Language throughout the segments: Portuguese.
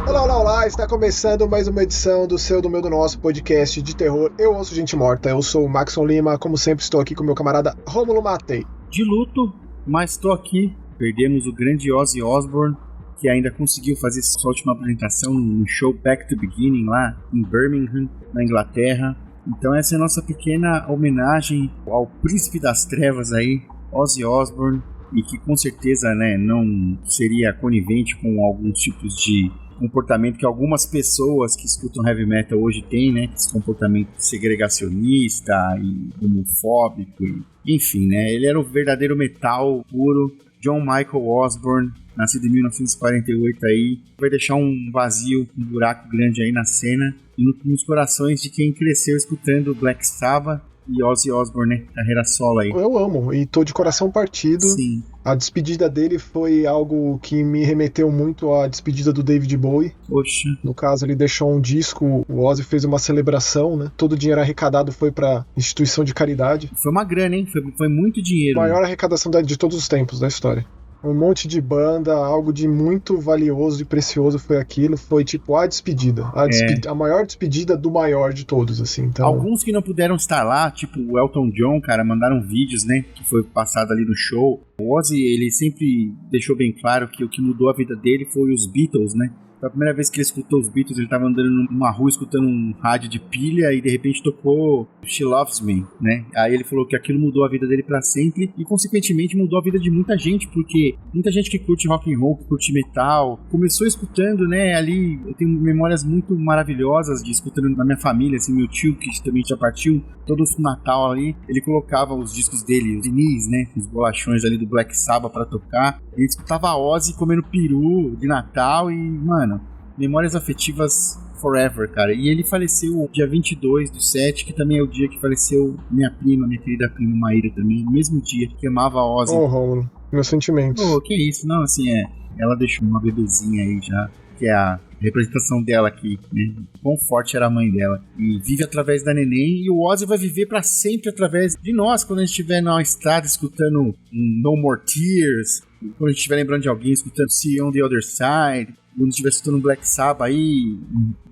Olá, olá, olá! Está começando mais uma edição do seu, do meu, do nosso podcast de terror Eu Ouço Gente Morta. Eu sou o Maxon Lima, como sempre estou aqui com o meu camarada Rômulo Matei. De luto, mas estou aqui. Perdemos o grande Ozzy Osbourne, que ainda conseguiu fazer sua última apresentação no show Back to Beginning lá em Birmingham, na Inglaterra. Então essa é a nossa pequena homenagem ao príncipe das trevas aí, Ozzy Osbourne, e que com certeza, né, não seria conivente com alguns tipos de comportamento que algumas pessoas que escutam heavy metal hoje têm, né? Esse comportamento segregacionista e homofóbico, enfim, né? Ele era o verdadeiro metal puro. John Michael Osbourne, nascido em 1948 aí, vai deixar um vazio, um buraco grande aí na cena e nos corações de quem cresceu escutando Black Sabbath e Ozzy Osbourne, né? Carreira solo aí. Eu amo, e tô de coração partido. Sim. A despedida dele foi algo que me remeteu muito à despedida do David Bowie. Poxa. No caso, ele deixou um disco, o Ozzy fez uma celebração, né? Todo o dinheiro arrecadado foi pra instituição de caridade. Foi uma grana, hein? Foi muito dinheiro. Maior arrecadação de todos os tempos da história. Um monte de banda, algo de muito valioso e precioso foi aquilo. Foi tipo a despedida. A maior despedida do maior de todos, assim. Então... Alguns que não puderam estar lá, tipo o Elton John, cara, mandaram vídeos, né? Que foi passado ali no show. O Ozzy, ele sempre deixou bem claro que o que mudou a vida dele foi os Beatles, né? Foi a primeira vez que ele escutou os Beatles, ele tava andando numa rua escutando um rádio de pilha e de repente tocou She Loves Me, né? Aí ele falou que aquilo mudou a vida dele pra sempre e consequentemente mudou a vida de muita gente, porque muita gente que curte rock and roll, que curte metal, começou escutando, né? Ali eu tenho memórias muito maravilhosas de escutando na minha família, assim, meu tio que também já partiu, todo o Natal ali, ele colocava os discos dele, os vinis, né? Os bolachões ali do Black Sabbath pra tocar. Ele escutava Ozzy comendo peru de Natal e, mano, memórias afetivas forever, cara. E ele faleceu dia 22/7, que também é o dia que faleceu minha querida prima Maíra também, no mesmo dia, que amava Ozzy. Oh, Romulo, meus sentimentos. Oh, que isso, não, assim, ela deixou uma bebezinha aí já, que é a representação dela aqui, né? Quão forte era a mãe dela. E vive através da neném, e o Ozzy vai viver pra sempre através de nós, quando a gente estiver na estrada escutando No More Tears, quando a gente estiver lembrando de alguém escutando See On The Other Side, quando estiver escutando Black Sabbath aí.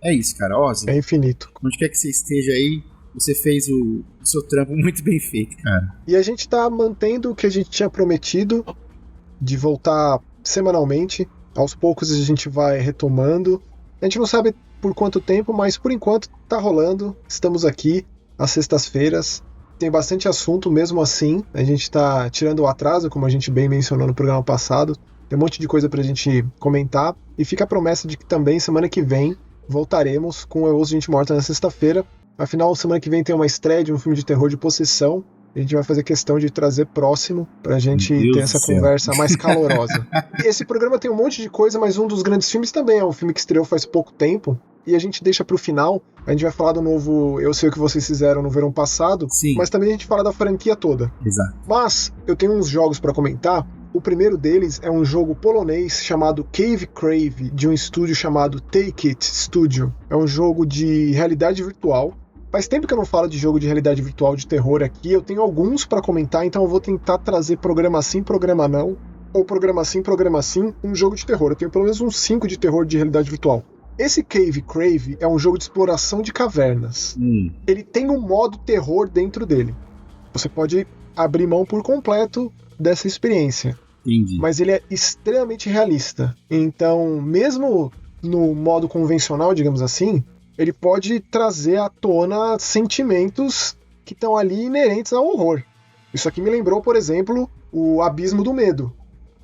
É isso, cara, Ozzy. É infinito. Onde quer que você esteja aí, você fez o seu trampo muito bem feito, cara. E a gente tá mantendo o que a gente tinha prometido de voltar semanalmente. Aos poucos a gente vai retomando. A gente não sabe por quanto tempo, mas por enquanto tá rolando. Estamos aqui às sextas-feiras. Tem bastante assunto mesmo assim. A gente tá tirando o atraso, como a gente bem mencionou no programa passado. Tem um monte de coisa pra gente comentar. E fica a promessa de que também semana que vem voltaremos com Eu Ouço Gente Morta na sexta-feira. Afinal, semana que vem tem uma estreia de um filme de terror de possessão. A gente vai fazer questão de trazer próximo pra gente ter essa conversa mais calorosa. Esse programa tem um monte de coisa, mas um dos grandes filmes também é um filme que estreou faz pouco tempo. E a gente deixa pro final. A gente vai falar do novo Eu Sei O Que Vocês Fizeram no verão passado. Sim. Mas também a gente fala da franquia toda. Exato. Mas eu tenho uns jogos pra comentar. O primeiro deles é um jogo polonês chamado Cave Crave, de um estúdio chamado Take It Studio. É um jogo de realidade virtual. Faz tempo que eu não falo de jogo de realidade virtual de terror aqui. Eu tenho alguns pra comentar, então eu vou tentar trazer programa sim, programa não. Ou programa sim, um jogo de terror. Eu tenho pelo menos uns 5 de terror de realidade virtual. Esse Cave Crave é um jogo de exploração de cavernas. Ele tem um modo terror dentro dele. Você pode abrir mão por completo dessa experiência. Entendi. Mas ele é extremamente realista. Então, mesmo no modo convencional, digamos assim, ele pode trazer à tona sentimentos que estão ali inerentes ao horror. Isso aqui me lembrou, por exemplo, o Abismo do Medo,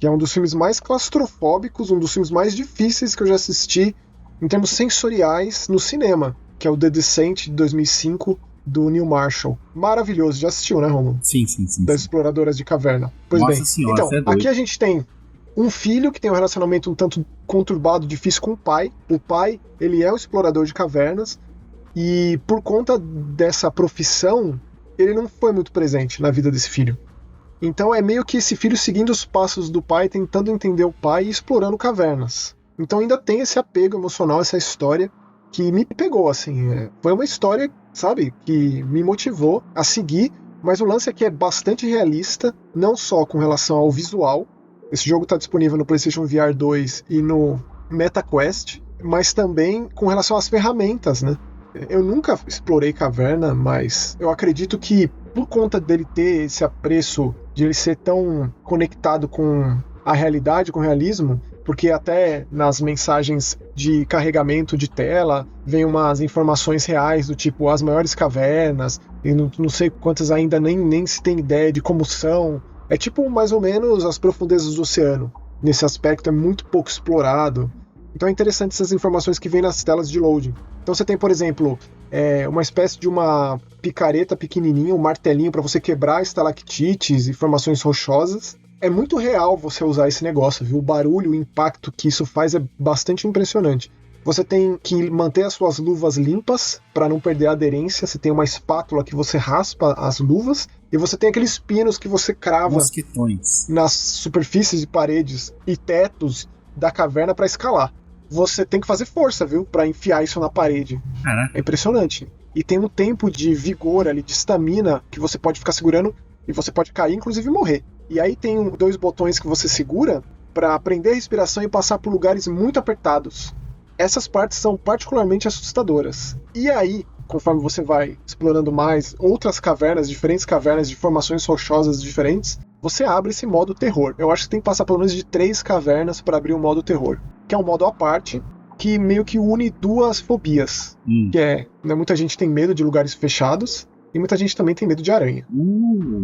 que é um dos filmes mais claustrofóbicos, um dos filmes mais difíceis que eu já assisti em termos sensoriais no cinema, que é o The Descent, de 2005, do Neil Marshall. Maravilhoso. Já assistiu, né, Romulo? Sim. Das Exploradoras de Caverna. Pois Nossa bem, senhora, então, aqui a gente tem um filho que tem um relacionamento um tanto conturbado, difícil com o pai. O pai, ele é um explorador de cavernas e por conta dessa profissão, ele não foi muito presente na vida desse filho. Então é meio que esse filho seguindo os passos do pai, tentando entender o pai e explorando cavernas. Então ainda tem esse apego emocional, essa história que me pegou, assim. Foi uma história, sabe, que me motivou a seguir, Mas o lance aqui é bastante realista, não só com relação ao visual. Esse jogo está disponível no PlayStation VR 2 e no MetaQuest, mas também com relação às ferramentas, né? Eu nunca explorei caverna, mas eu acredito que por conta dele ter esse apreço, de ele ser tão conectado com a realidade, com o realismo, porque até nas mensagens de carregamento de tela vem umas informações reais do tipo as maiores cavernas, e não sei quantas ainda nem se tem ideia de como são. É tipo mais ou menos as profundezas do oceano. Nesse aspecto é muito pouco explorado. Então é interessante essas informações que vêm nas telas de loading. Então você tem, por exemplo, uma espécie de uma picareta pequenininha, um martelinho para você quebrar estalactites e formações rochosas. É muito real você usar esse negócio, viu? O barulho, o impacto que isso faz é bastante impressionante. Você tem que manter as suas luvas limpas para não perder a aderência. Você tem uma espátula que você raspa as luvas. E você tem aqueles pinos que você crava mosquitões nas superfícies de paredes e tetos da caverna para escalar. Você tem que fazer força, viu? Para enfiar isso na parede. Caraca. É impressionante. E tem um tempo de vigor ali, de estamina, que você pode ficar segurando e você pode cair, inclusive morrer. E aí tem 2 botões que você segura para prender a respiração e passar por lugares muito apertados. Essas partes são particularmente assustadoras. E aí, conforme você vai explorando mais outras cavernas, diferentes cavernas de formações rochosas diferentes, você abre esse modo terror. Eu acho que tem que passar pelo menos de 3 cavernas para abrir o modo terror, que é um modo à parte, que meio que une 2 fobias. Que é, né, muita gente tem medo de lugares fechados, e muita gente também tem medo de aranha.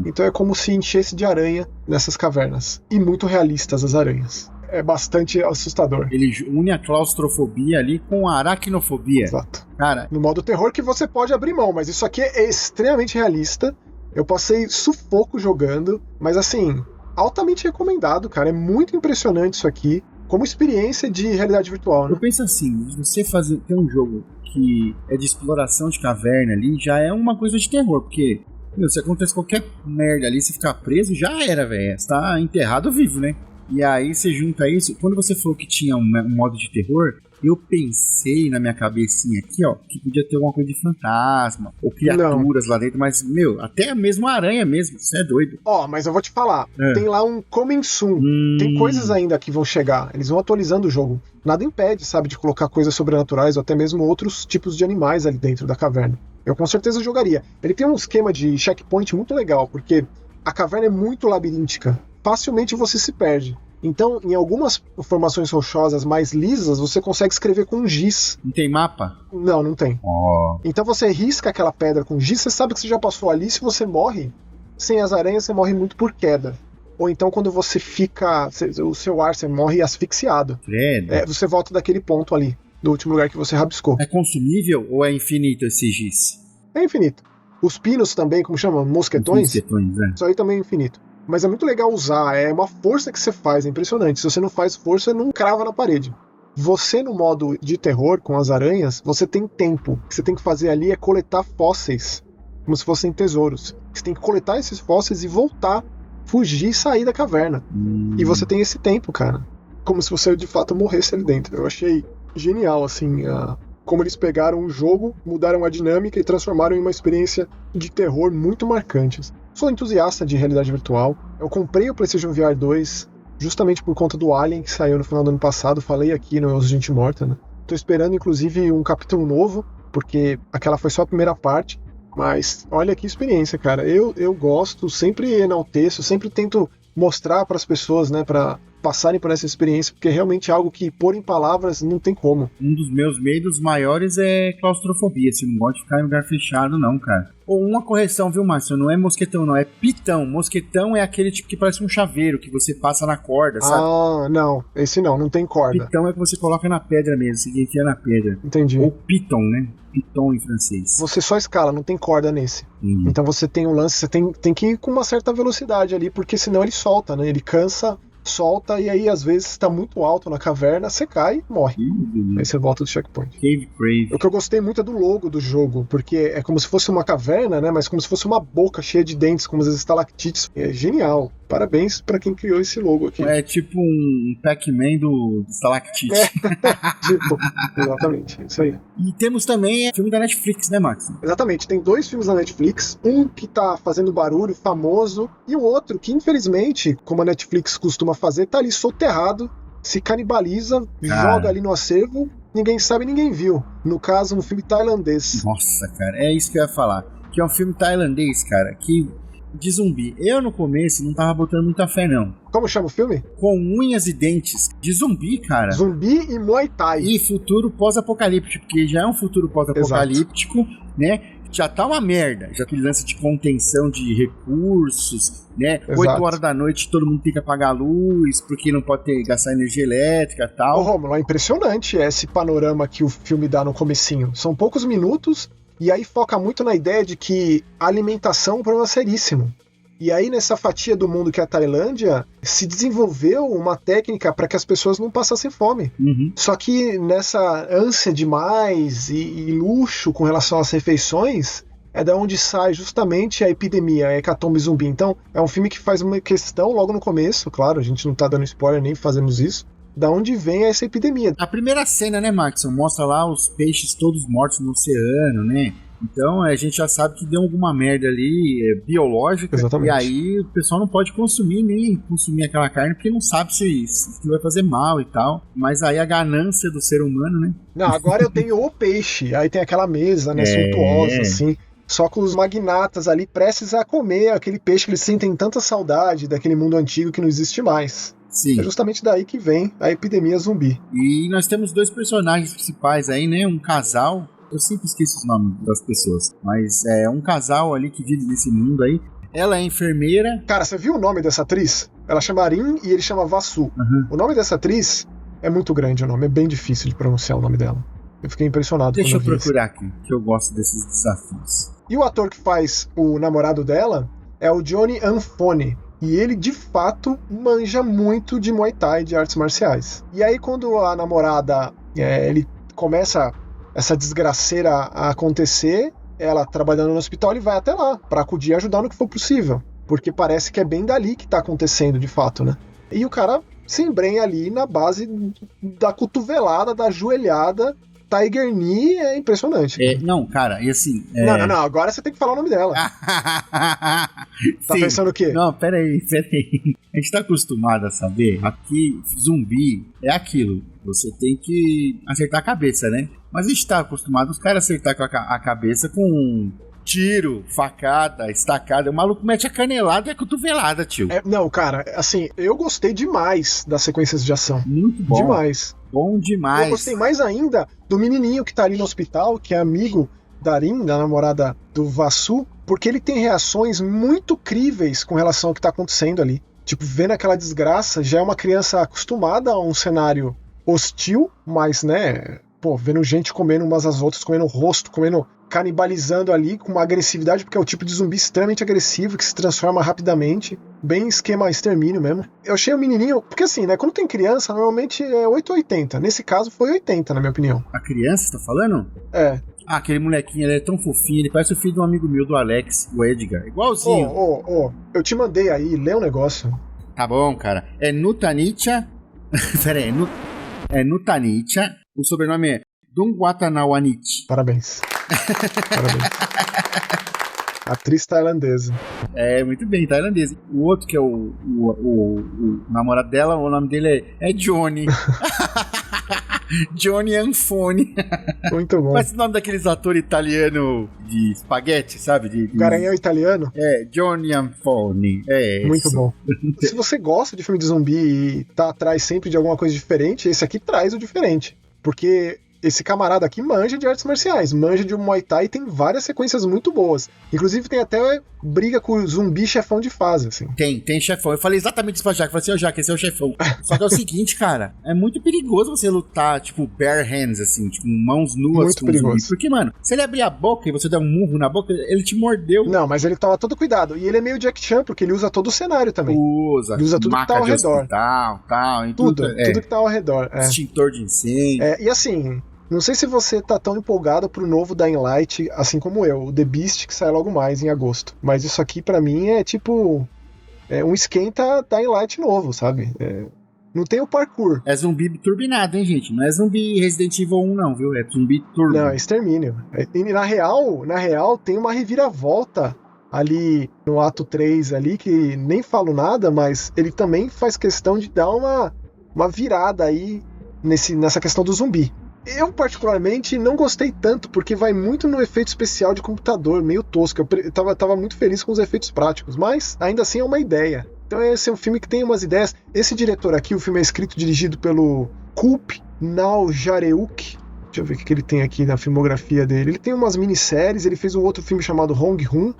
Então é como se enchesse de aranha nessas cavernas. E muito realistas as aranhas. É bastante assustador. Ele une a claustrofobia ali com a aracnofobia. Exato. Cara, no modo terror que você pode abrir mão, mas isso aqui é extremamente realista. Eu passei sufoco jogando, mas assim, altamente recomendado, cara. É muito impressionante isso aqui, como experiência de realidade virtual, né? Eu penso assim, você ter um jogo que é de exploração de caverna ali, já é uma coisa de terror, porque, se acontece qualquer merda ali, se ficar preso, já era, velho. Você tá enterrado vivo, né? E aí você junta isso, quando você falou que tinha um modo de terror, eu pensei na minha cabecinha aqui, ó, que podia ter alguma coisa de fantasma, ou criaturas lá dentro, mas, até mesmo a aranha mesmo, você é doido. Mas eu vou te falar, tem lá um coming soon, tem coisas ainda que vão chegar, eles vão atualizando o jogo. Nada impede, sabe, de colocar coisas sobrenaturais, ou até mesmo outros tipos de animais ali dentro da caverna. Eu com certeza jogaria. Ele tem um esquema de checkpoint muito legal, porque a caverna é muito labiríntica. Facilmente você se perde. Então, em algumas formações rochosas mais lisas, você consegue escrever com giz. Não tem mapa? Não tem. Então você risca aquela pedra com giz, você sabe que você já passou ali, se você morre, sem as aranhas, você morre muito por queda. Ou então quando você fica, o seu ar, você morre asfixiado. Você volta daquele ponto ali, do último lugar que você rabiscou. É consumível ou é infinito esse giz? É infinito. Os pinos também, como chama? Mosquetões? Isso aí também é infinito. Mas é muito legal usar, é uma força que você faz, é impressionante. Se você não faz força, não crava na parede. Você, no modo de terror, com as aranhas, você tem tempo. O que você tem que fazer ali é coletar fósseis, como se fossem tesouros. Você tem que coletar esses fósseis e voltar, fugir e sair da caverna. E você tem esse tempo, cara. Como se você, de fato, morresse ali dentro. Eu achei genial, assim, como eles pegaram o jogo, mudaram a dinâmica e transformaram em uma experiência de terror muito marcante. Sou entusiasta de realidade virtual. Eu comprei o PlayStation VR 2 justamente por conta do Alien, que saiu no final do ano passado. Falei aqui no Os Gente Morta, né? Tô esperando, inclusive, um capítulo novo, porque aquela foi só a primeira parte. Mas olha que experiência, cara. Eu gosto, sempre enalteço, sempre tento mostrar para as pessoas, né, para passarem por essa experiência, porque é realmente algo que, pôr em palavras, não tem como. Um dos meus medos maiores é claustrofobia. Você não gosta de ficar em lugar fechado, não, cara. Ou uma correção, viu, Márcio? Não é mosquetão, não. É pitão. Mosquetão é aquele tipo que parece um chaveiro, que você passa na corda, sabe? Não. Esse não tem corda. Pitão é que você coloca na pedra mesmo, você enfia na pedra. Entendi. Ou piton, né? Piton em francês. Você só escala, não tem corda nesse. Então você tem um lance, você tem que ir com uma certa velocidade ali, porque senão ele solta, né? Ele cansa, solta, e aí às vezes está muito alto na caverna, você cai e morre. Aí você volta do checkpoint. Cave Crave. O que eu gostei muito é do logo do jogo, porque é como se fosse uma caverna, né? Mas como se fosse uma boca cheia de dentes, como as estalactites. É genial. Parabéns pra quem criou esse logo aqui. É tipo um Pac-Man do Stalactite. Tipo, exatamente, isso aí. E temos também filme da Netflix, né, Max? Exatamente, tem 2 filmes da Netflix, um que tá fazendo barulho, famoso, e o outro que, infelizmente, como a Netflix costuma fazer, tá ali soterrado, se canibaliza, joga ali no acervo, ninguém sabe, ninguém viu. No caso, um filme tailandês. Nossa, cara, é isso que eu ia falar. Que é um filme tailandês, cara, que de zumbi. Eu, no começo, não tava botando muita fé, não. Como chama o filme? Com unhas e dentes. De zumbi, cara. Zumbi e Muay Thai. E futuro pós-apocalíptico, porque já é um futuro pós-apocalíptico, né? Já tá uma merda. Já aquele lance de contenção de recursos, né? Exato. 8 horas da noite todo mundo tem que apagar a luz, porque não pode gastar energia elétrica e tal. Ô, Rômulo, é impressionante esse panorama que o filme dá no comecinho. São poucos minutos e aí foca muito na ideia de que a alimentação é um problema seríssimo. E aí, nessa fatia do mundo que é a Tailândia, se desenvolveu uma técnica para que as pessoas não passassem fome. Uhum. Só que nessa ânsia demais e luxo com relação às refeições, é da onde sai justamente a epidemia, a hecatombe zumbi. Então, é um filme que faz uma questão logo no começo, claro, a gente não tá dando spoiler nem fazemos isso, da onde vem essa epidemia. A primeira cena, né, Max? Mostra lá os peixes todos mortos no oceano, né? Então a gente já sabe que deu alguma merda ali biológica. Exatamente. E aí o pessoal não pode consumir nem consumir aquela carne porque não sabe se vai fazer mal e tal. Mas aí a ganância do ser humano, né? Não, agora eu tenho o peixe. Aí tem aquela mesa, né, suntuosa, assim. Só com os magnatas ali prestes a comer aquele peixe que eles sentem tanta saudade daquele mundo antigo que não existe mais. Sim. É justamente daí que vem a epidemia zumbi. E nós temos 2 personagens principais aí, né? Um casal. Eu sempre esqueço os nomes das pessoas. Mas é um casal ali que vive nesse mundo aí. Ela é enfermeira. Cara, você viu o nome dessa atriz? Ela chama Arin e ele chama Vasu. Uhum. O nome dessa atriz é muito grande, o nome é bem difícil de pronunciar o nome dela. Eu fiquei impressionado. Deixa eu quando vi procurar aqui, que eu gosto desses desafios. E o ator que faz o namorado dela é o Johnny Anfone. E ele, de fato, manja muito de Muay Thai, de artes marciais. E aí, quando a namorada, ele começa essa desgraceira a acontecer, ela trabalhando no hospital, ele vai até lá para acudir e ajudar no que for possível. Porque parece que é bem dali que tá acontecendo, de fato, né? E o cara se embrenha ali na base da cotovelada, da joelhada. Tiger Knee é impressionante. Não, cara, e assim... Não, agora você tem que falar o nome dela. Tá pensando o quê? Não, peraí. A gente tá acostumado a saber, aqui, zumbi é aquilo, você tem que acertar a cabeça, né? Mas a gente tá acostumado os caras acertar com a cabeça com tiro, facada, estacada. O maluco mete a canelada e a cotovelada, tio. Não, cara, assim, eu gostei demais das sequências de ação. Muito bom. Demais. Bom demais. Eu gostei mais ainda do menininho que tá ali no hospital, que é amigo da Arin, da namorada do Vasu, porque ele tem reações muito críveis com relação ao que tá acontecendo ali. Tipo, vendo aquela desgraça, já é uma criança acostumada a um cenário hostil, mas, né, vendo gente comendo umas às outras, comendo rosto, canibalizando ali com uma agressividade, porque é o tipo de zumbi extremamente agressivo, que se transforma rapidamente, bem esquema extermínio mesmo. Eu achei o menininho, porque assim, né, quando tem criança, normalmente é 8 ou 80. Nesse caso foi 80, na minha opinião. A criança, você tá falando? É. Ah, aquele molequinho, ele é tão fofinho, ele parece o filho de um amigo meu, do Alex, o Edgar. Igualzinho. Eu te mandei aí, lê um negócio. Tá bom, cara. É Nutanicha. Pera aí, é Nutanicha. O sobrenome é Dungwatanawanichi. Parabéns. Atriz tailandesa. É, muito bem, tailandesa. O outro, que é o namorado dela, o nome dele é Johnny. Johnny Anfone. Muito bom. Parece o nome daqueles atores italianos de espaguete, sabe? Garanhão italiano? É, Johnny Anfone. É muito isso. bom. Se você gosta de filme de zumbi e tá atrás sempre de alguma coisa diferente, esse aqui traz o diferente. Porque esse camarada aqui manja de artes marciais, manja de um Muay Thai e tem várias sequências muito boas. Inclusive tem até briga com o zumbi chefão de fase, assim. Tem chefão. Eu falei exatamente isso pra Jaque. Eu falei assim, Jaque, esse é o chefão. Só que é o seguinte, cara, é muito perigoso você lutar, tipo, bare hands, assim, tipo, mãos nuas muito com perigoso. Zumbi. Porque, mano, se ele abrir a boca e você der um murro na boca, ele te mordeu. Não, mas ele toma todo cuidado. E ele é meio Jack Chan, porque ele usa todo o cenário também. Ele usa tudo que tá ao redor. Tal, tudo que tá ao redor. Extintor de incêndio. E assim... Não sei se você tá tão empolgado pro novo Dying Light, assim como eu, o The Beast, que sai logo mais em agosto. Mas isso aqui, pra mim, é tipo... é um esquenta Dying Light novo, sabe? Não tem o parkour. É zumbi turbinado, hein, gente? Não é zumbi Resident Evil 1, não, viu? É zumbi turbo. Não, é extermínio. E na real, tem uma reviravolta ali no ato 3 ali, que nem falo nada, mas ele também faz questão de dar uma virada aí nessa questão do zumbi. Eu, particularmente, não gostei tanto, porque vai muito no efeito especial de computador, meio tosco. Eu tava muito feliz com os efeitos práticos, mas ainda assim é uma ideia. Então esse é um filme que tem umas ideias. Esse diretor aqui, o filme é escrito e dirigido pelo Kulp Naojareuk. Deixa eu ver o que ele tem aqui na filmografia dele. Ele tem umas minisséries, ele fez um outro filme chamado Hong Hun,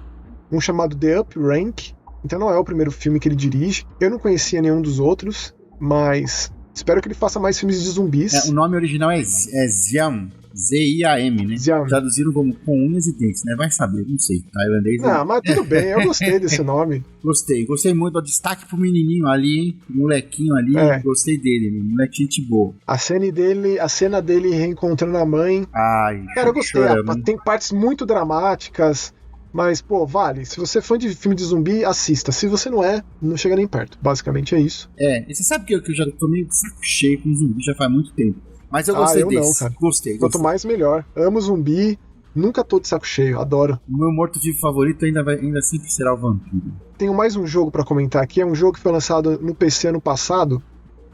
um chamado The Up Rank. Então não é o primeiro filme que ele dirige. Eu não conhecia nenhum dos outros, mas espero que ele faça mais filmes de zumbis. O nome original é Ziam. Z-I-A-M, né? Ziam. Traduziram como com unhas e dentes, né? Vai saber, não sei. Tailandês. Não, mas tudo bem, eu gostei desse nome. Gostei muito. O destaque pro menininho ali, hein? O molequinho ali, gostei dele, moleque gente boa. A cena dele reencontrando a mãe. Ai, cara, eu gostei. chorando. Tem partes muito dramáticas, mas, pô, vale. Se você é fã de filme de zumbi, assista. Se você não é, não chega nem perto. Basicamente é isso. E você sabe que eu já tô meio de saco cheio com zumbi já faz muito tempo. Mas eu gostei desse. Não, cara. Gostei. Quanto mais, melhor. Amo zumbi, nunca tô de saco cheio, adoro. O meu morto-vivo favorito ainda sempre será o vampiro. Tenho mais um jogo pra comentar aqui. É um jogo que foi lançado no PC ano passado,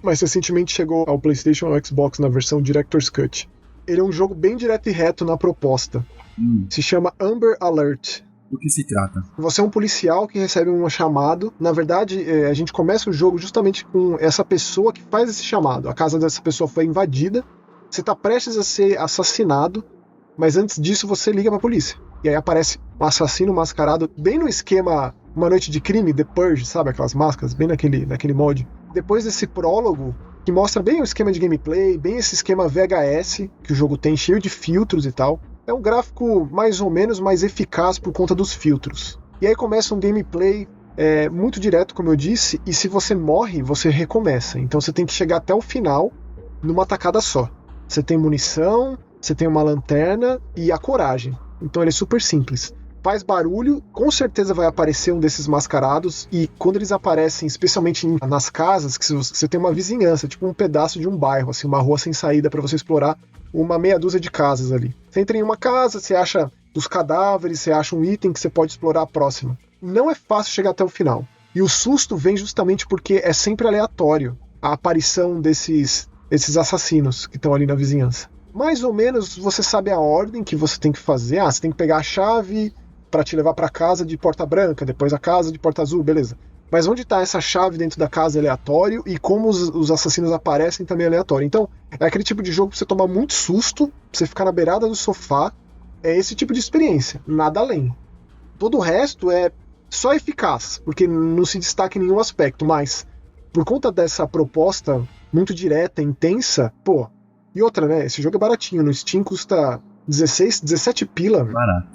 mas recentemente chegou ao PlayStation e ao Xbox na versão Director's Cut. Ele é um jogo bem direto e reto na proposta. Se chama Amber Alert. Do que se trata? Você é um policial que recebe um chamado. Na verdade, a gente começa o jogo justamente com essa pessoa que faz esse chamado. A casa dessa pessoa foi invadida. Você está prestes a ser assassinado, mas antes disso você liga pra polícia. E aí aparece um assassino mascarado, bem no esquema Uma Noite de Crime, The Purge, sabe? Aquelas máscaras, bem naquele molde. Depois desse prólogo, que mostra bem o esquema de gameplay, bem esse esquema VHS que o jogo tem, cheio de filtros e tal. É um gráfico mais ou menos mais eficaz por conta dos filtros. E aí começa um gameplay muito direto, como eu disse, e se você morre, você recomeça. Então você tem que chegar até o final numa tacada só. Você tem munição, você tem uma lanterna e a coragem. Então ele é super simples. Faz barulho, com certeza vai aparecer um desses mascarados, e quando eles aparecem, especialmente nas casas, que você tem uma vizinhança, tipo um pedaço de um bairro, assim, uma rua sem saída para você explorar, uma meia dúzia de casas ali. Você entra em uma casa, você acha os cadáveres, você acha um item que você pode explorar a próxima. Não é fácil chegar até o final. E o susto vem justamente porque é sempre aleatório a aparição desses assassinos que estão ali na vizinhança. Mais ou menos você sabe a ordem que você tem que fazer. Você tem que pegar a chave para te levar para casa de porta branca, depois a casa de porta azul, beleza. Mas onde está essa chave dentro da casa é aleatório, e como os assassinos aparecem também é aleatório. Então, é aquele tipo de jogo pra você tomar muito susto, pra você ficar na beirada do sofá. É esse tipo de experiência, nada além. Todo o resto é só eficaz, porque não se destaca em nenhum aspecto, mas por conta dessa proposta muito direta, intensa, pô. E outra, né? Esse jogo é baratinho, no Steam custa 17 pila. Barato.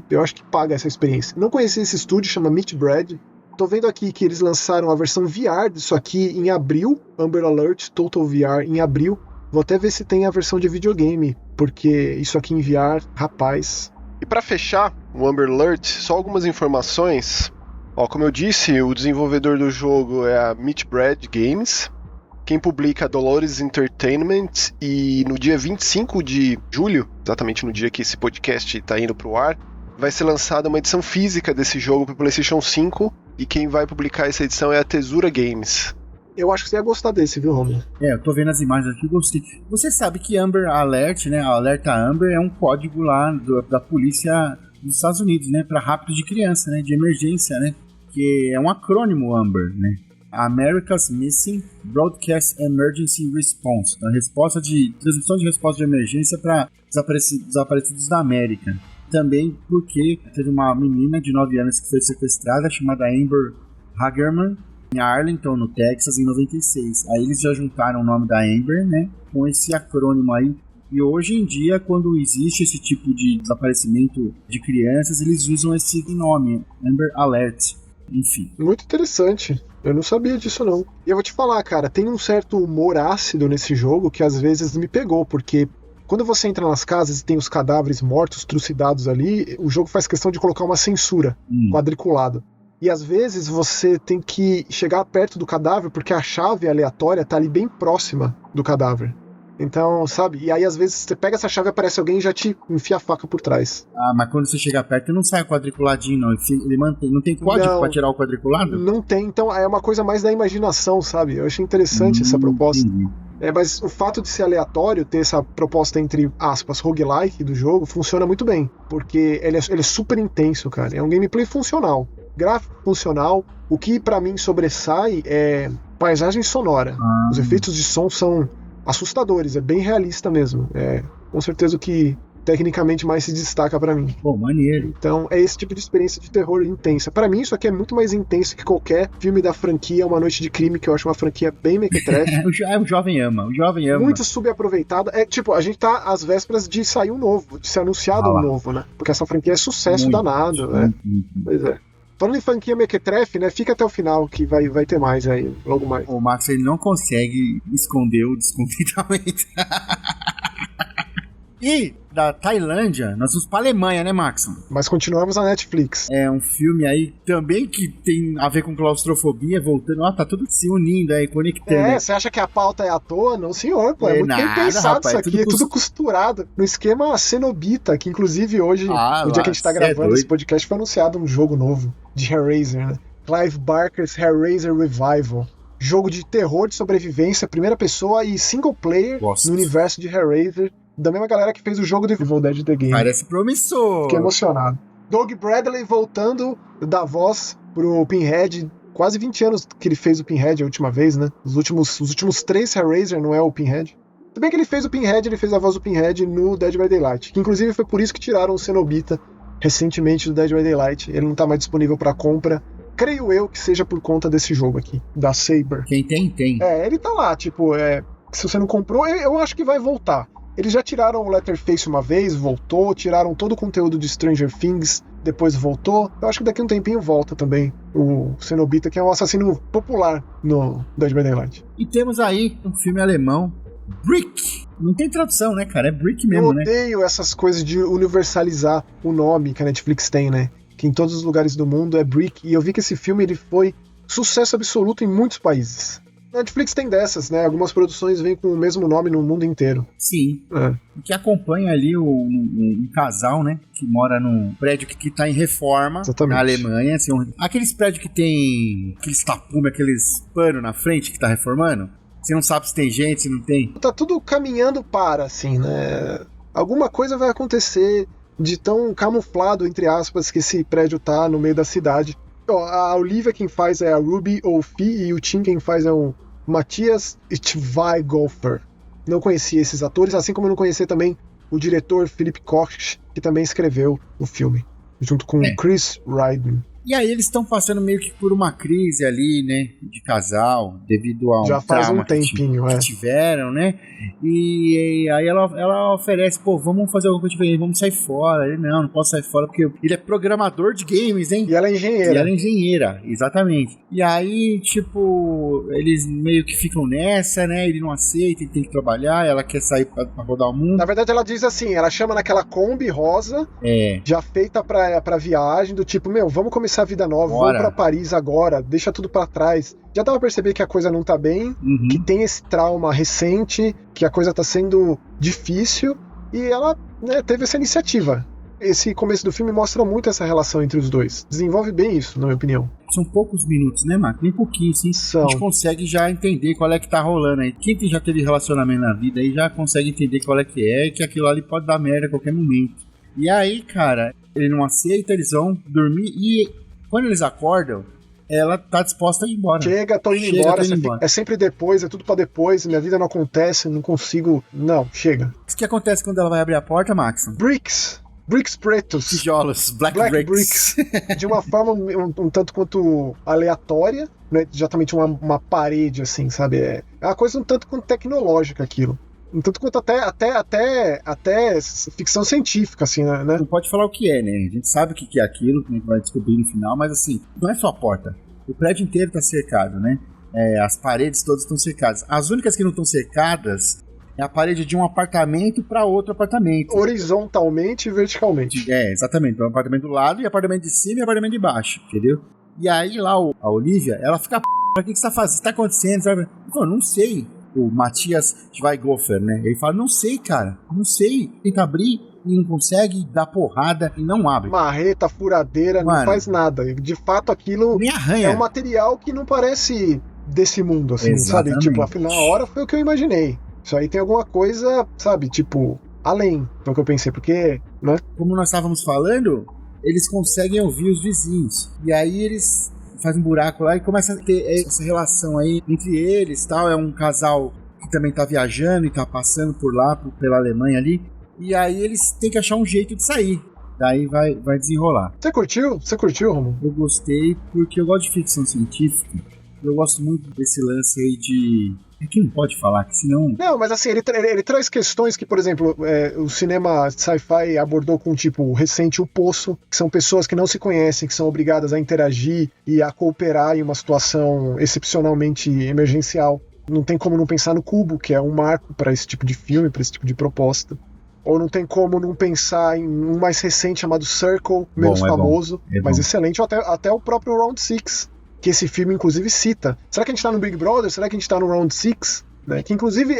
Eu acho que paga essa experiência. Não conheci esse estúdio, chama Meat Bread. Tô vendo aqui que eles lançaram a versão VR disso aqui em abril, Amber Alert Total VR em abril. Vou até ver se tem a versão de videogame, porque isso aqui em VR, rapaz. E pra fechar o Amber Alert, só algumas informações. Como eu disse, o desenvolvedor do jogo é a Meat Bread Games. Quem publica é Dolores Entertainment, e no dia 25 de julho, exatamente no dia que esse podcast está indo pro ar, vai ser lançada uma edição física desse jogo para o PlayStation 5, e quem vai publicar essa edição é a Tezuka Games. Eu acho que você ia gostar desse, viu, Romulo? Eu tô vendo as imagens aqui e gostei. Você sabe que Amber Alert, né, a Alerta Amber é um código lá da polícia dos Estados Unidos, né, para rápido de criança, né, de emergência, né, que é um acrônimo Amber, né. America's Missing Broadcast Emergency Response, a transmissão de resposta de emergência para desaparecidos da América. Também porque teve uma menina de 9 anos que foi sequestrada, chamada Amber Hagerman, em Arlington, no Texas, em 96. Aí eles já juntaram o nome da Amber, né, com esse acrônimo aí. E hoje em dia, quando existe esse tipo de desaparecimento de crianças, eles usam esse nome, Amber Alert. Enfim. Muito interessante. Eu não sabia disso, não. E eu vou te falar, cara, tem um certo humor ácido nesse jogo que às vezes me pegou, porque quando você entra nas casas e tem os cadáveres mortos, trucidados ali, o jogo faz questão de colocar uma censura quadriculado. E às vezes você tem que chegar perto do cadáver porque a chave aleatória tá ali bem próxima do cadáver. Então, sabe? E aí às vezes você pega essa chave, aparece alguém e já te enfia a faca por trás. Ah, mas quando você chega perto, não sai quadriculadinho, não. Ele mantém. Não tem código pra tirar o quadriculado? Não tem, então é uma coisa mais da imaginação, sabe? Eu achei interessante essa proposta. Mas o fato de ser aleatório, ter essa proposta entre aspas, roguelike do jogo, funciona muito bem. Porque ele é super intenso, cara. É um gameplay funcional. Gráfico funcional. O que pra mim sobressai é paisagem sonora. Os efeitos de som são assustadores, é bem realista mesmo. É com certeza o que tecnicamente mais se destaca pra mim. Pô, maneiro. Então é esse tipo de experiência de terror intensa. Pra mim isso aqui é muito mais intenso que qualquer filme da franquia Uma Noite de Crime, que eu acho uma franquia bem mequetrefe. O jovem ama. Muito subaproveitada. É tipo, a gente tá às vésperas de sair um novo, de ser anunciado um novo, né? Porque essa franquia é sucesso muito, danado, né? Pois é. Falando em franquia mequetrefe, né? Fica até o final que vai ter mais aí, logo mais. O Max, ele não consegue esconder o descontentamento. E da Tailândia, nós vamos pra Alemanha, né, Max? Mas continuamos na Netflix. É um filme aí também que tem a ver com claustrofobia, voltando. Ó, tá tudo se unindo aí, conectando. Você acha que a pauta é à toa? Não, senhor, pô. É muito bem pensado, rapaz, isso aqui. É tudo costurado. No esquema Cenobita, que inclusive hoje, no dia que a gente tá gravando esse podcast, foi anunciado um jogo novo de Hellraiser, né? Clive Barker's Hellraiser Revival. Jogo de terror, de sobrevivência, primeira pessoa e single player no universo de Hellraiser. Da mesma galera que fez o jogo de Evil Dead The Game. Parece promissor. Fiquei emocionado. Doug Bradley voltando da voz pro Pinhead. Quase 20 anos que ele fez o Pinhead a última vez, né? Os últimos 3 Hellraiser não é o Pinhead. Se bem que ele fez o Pinhead, ele fez a voz do Pinhead no Dead by Daylight. Que inclusive foi por isso que tiraram o Cenobita recentemente do Dead by Daylight. Ele não tá mais disponível pra compra. Creio eu que seja por conta desse jogo aqui, da Saber. Quem tem. Ele tá lá, tipo, se você não comprou, eu acho que vai voltar. Eles já tiraram o Letterface uma vez, voltou, tiraram todo o conteúdo de Stranger Things, depois voltou. Eu acho que daqui a um tempinho volta também o Cenobita, que é um assassino popular no Dead by Daylight. E temos aí um filme alemão, Brick. Não tem tradução, né, cara? É Brick mesmo, né? Eu odeio essas coisas de universalizar o nome que a Netflix tem, né? Que em todos os lugares do mundo é Brick. E eu vi que esse filme ele foi sucesso absoluto em muitos países. A Netflix tem dessas, né? Algumas produções vêm com o mesmo nome no mundo inteiro. Sim. Que acompanha ali um casal, né? Que mora num prédio que tá em reforma. Exatamente. Na Alemanha. Assim, aqueles prédios que tem aqueles tapumes, aqueles panos na frente que tá reformando. Você não sabe se tem gente, se não tem. Tá tudo caminhando para, assim, né? Alguma coisa vai acontecer de tão camuflado, entre aspas, que esse prédio tá no meio da cidade. A Olivia quem faz é a Ruby Olfi e o Tim quem faz é o Matthias Schweighofer. Não conhecia esses atores, assim como eu não conhecia também o diretor Philip Koch, que também escreveu o filme, junto com Chris Ryden. E aí eles estão passando meio que por uma crise ali, né, de casal, devido a já faz um tempinho, que tiveram, né, e aí ela oferece, pô, vamos fazer alguma coisa diferente, vamos sair fora. Ele, não posso sair fora, porque ele é programador de games, hein. E ela é engenheira. Exatamente. E aí, tipo, eles meio que ficam nessa, né, ele não aceita, ele tem que trabalhar, ela quer sair pra rodar o mundo. Na verdade, ela diz assim, ela chama naquela Kombi rosa, já feita pra viagem, do tipo, vamos começar a vida nova, vou pra Paris agora, deixa tudo pra trás. Já dava pra perceber que a coisa não tá bem, que tem esse trauma recente, que a coisa tá sendo difícil, e ela, né, teve essa iniciativa. Esse começo do filme mostra muito essa relação entre os dois. Desenvolve bem isso, na minha opinião. São poucos minutos, né, Marco? Nem pouquinho, sim. A gente consegue já entender qual é que tá rolando aí. Quem já teve relacionamento na vida aí já consegue entender qual é e que aquilo ali pode dar merda a qualquer momento. E aí, cara, ele não aceita, eles vão dormir e quando eles acordam, ela tá disposta a ir embora. Tô indo embora. É sempre depois, é tudo pra depois. Minha vida não acontece, não consigo. Não, chega. O que acontece quando ela vai abrir a porta, Max? Bricks pretos. Tijolos, black bricks. De uma forma um tanto quanto aleatória, não é exatamente uma parede, assim, sabe? É uma coisa um tanto quanto tecnológica aquilo. Um tanto quanto até ficção científica, assim, né? Não pode falar o que é, né? A gente sabe o que é aquilo, que a gente vai descobrir no final, mas assim, não é só a porta. O prédio inteiro tá cercado, né? As paredes todas estão cercadas. As únicas que não estão cercadas é a parede de um apartamento para outro apartamento. Horizontalmente e verticalmente. Exatamente. Um apartamento do lado, e apartamento de cima e apartamento de baixo, entendeu? E aí lá a Olivia, ela fica o que você tá fazendo? O que tá acontecendo? Sabe? Ele falou, não sei. O Matthias Schweighöfer, né? Ele fala, não sei, cara. Não sei. Tenta abrir e não consegue, dá porrada e não abre. Marreta, furadeira, Mano, não faz nada. De fato, aquilo nem arranha. é um material que não parece desse mundo, assim, Exatamente. sabe? Tipo, afinal, na hora foi o que eu imaginei. Isso aí tem alguma coisa, sabe? Tipo, além do que eu pensei, porque, né? Como nós estávamos falando, eles conseguem ouvir os vizinhos. E aí eles fazem um buraco lá e começa a ter essa relação aí entre eles, tal. É um casal que também tá viajando e tá passando por lá, pela Alemanha ali. E aí eles têm que achar um jeito de sair. Daí vai desenrolar. Você curtiu? Você curtiu, Romulo? Eu gostei porque eu gosto de ficção científica. Eu gosto muito desse lance aí de... É que não pode falar, que senão... Não, mas assim, ele traz questões que, por exemplo, o cinema sci-fi abordou com, tipo, o recente O Poço, que são pessoas que não se conhecem, que são obrigadas a interagir e a cooperar em uma situação excepcionalmente emergencial. Não tem como não pensar no Cubo, que é um marco para esse tipo de filme, para esse tipo de proposta. Ou não tem como não pensar em um mais recente chamado Circle, menos famoso, mas excelente, ou até o próprio Round Six, que esse filme inclusive cita. Será que a gente tá no Big Brother? Será que a gente tá no Round Six? Né? Que inclusive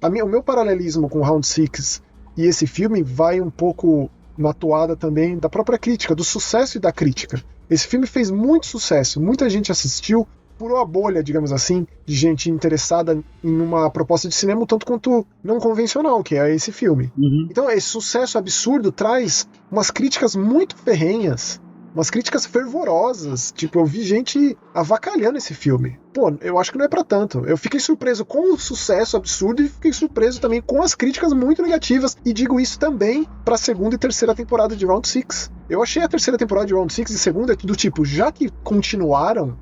o meu paralelismo com o Round Six e esse filme vai um pouco na toada também da própria crítica, do sucesso e da crítica. Esse filme fez muito sucesso, muita gente assistiu, purou a bolha, digamos assim, de gente interessada em uma proposta de cinema um tanto quanto não convencional, que é esse filme. Uhum. Então esse sucesso absurdo traz umas críticas muito ferrenhas, umas críticas fervorosas. Tipo, eu vi gente avacalhando esse filme. Pô, eu acho que não é pra tanto. Eu fiquei surpreso com o sucesso absurdo e fiquei surpreso também com as críticas muito negativas. E digo isso também pra segunda e terceira temporada de Round Six. Eu achei a terceira temporada de Round Six e segunda do tipo, já que continuaram,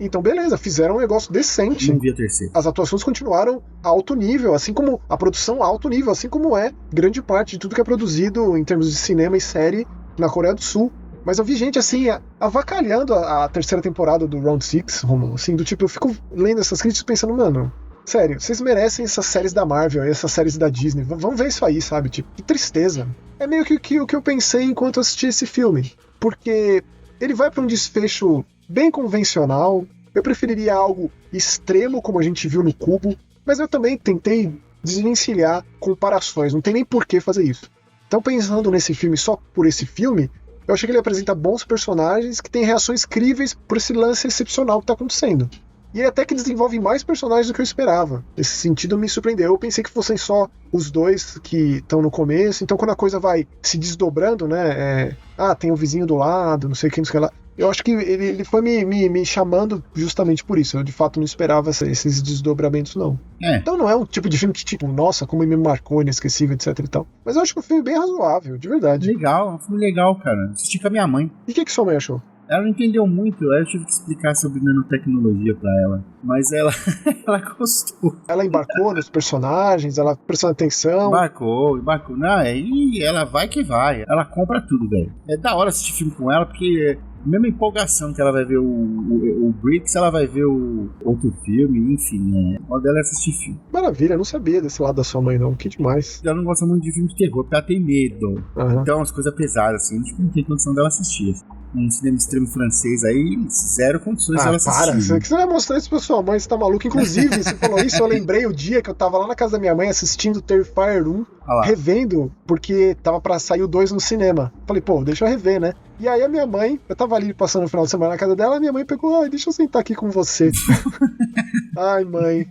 então beleza, fizeram um negócio decente. Não vi a terceira. As atuações continuaram a alto nível, assim como a produção a alto nível, assim como é grande parte de tudo que é produzido em termos de cinema e série na Coreia do Sul. Mas eu vi gente, assim, avacalhando a terceira temporada do Round Six, Romulo, assim, do tipo, eu fico lendo essas críticas pensando, mano, sério, vocês merecem essas séries da Marvel, essas séries da Disney, vamos ver isso aí, sabe? Tipo, que tristeza. É meio que o que eu pensei enquanto assisti esse filme, porque ele vai pra um desfecho bem convencional. Eu preferiria algo extremo, como a gente viu no Cubo, mas eu também tentei desvencilhar comparações, não tem nem por que fazer isso. Então, pensando nesse filme só por esse filme, eu achei que ele apresenta bons personagens que têm reações críveis por esse lance excepcional que está acontecendo. E ele até que desenvolve mais personagens do que eu esperava. Nesse sentido, me surpreendeu. Eu pensei que fossem só os dois que estão no começo, então quando a coisa vai se desdobrando, né, tem o vizinho do lado, não sei o que, não sei o que lá. Eu acho que ele foi me chamando justamente por isso. Eu, de fato, não esperava esses desdobramentos, não. Então não é um tipo de filme que, tipo, nossa, como me marcou, inesquecível, etc e tal. Mas eu acho que é um filme bem razoável, de verdade. Legal, um filme legal, cara. Assisti com a minha mãe. E o que sua mãe achou? Ela não entendeu muito, aí eu tive que explicar sobre nanotecnologia pra ela. Mas ela gostou. Ela embarcou nos personagens, ela prestou atenção. Embarcou. Não, aí ela vai que vai. Ela compra tudo, velho. É da hora assistir filme com ela, porque a mesma empolgação que ela vai ver o Bricks, ela vai ver o outro filme, enfim, o dela é assistir filme. Maravilha, eu não sabia desse lado da sua mãe, não. Que demais. Ela não gosta muito de filme de terror, porque ela tem medo. Uhum. Então, as coisas pesadas, assim, tipo, não tem condição dela assistir. Um cinema extremo francês aí, zero condições dela assistir. Para, você vai mostrar isso pra sua mãe, você tá maluco. Inclusive, você falou isso, eu lembrei o dia que eu tava lá na casa da minha mãe assistindo Terrifier 1, revendo, porque tava pra sair o 2 no cinema. Falei, pô, deixa eu rever, né? E aí a minha mãe, eu tava ali passando o final de semana na casa dela, a minha mãe pegou, deixa eu sentar aqui com você. Ai, mãe.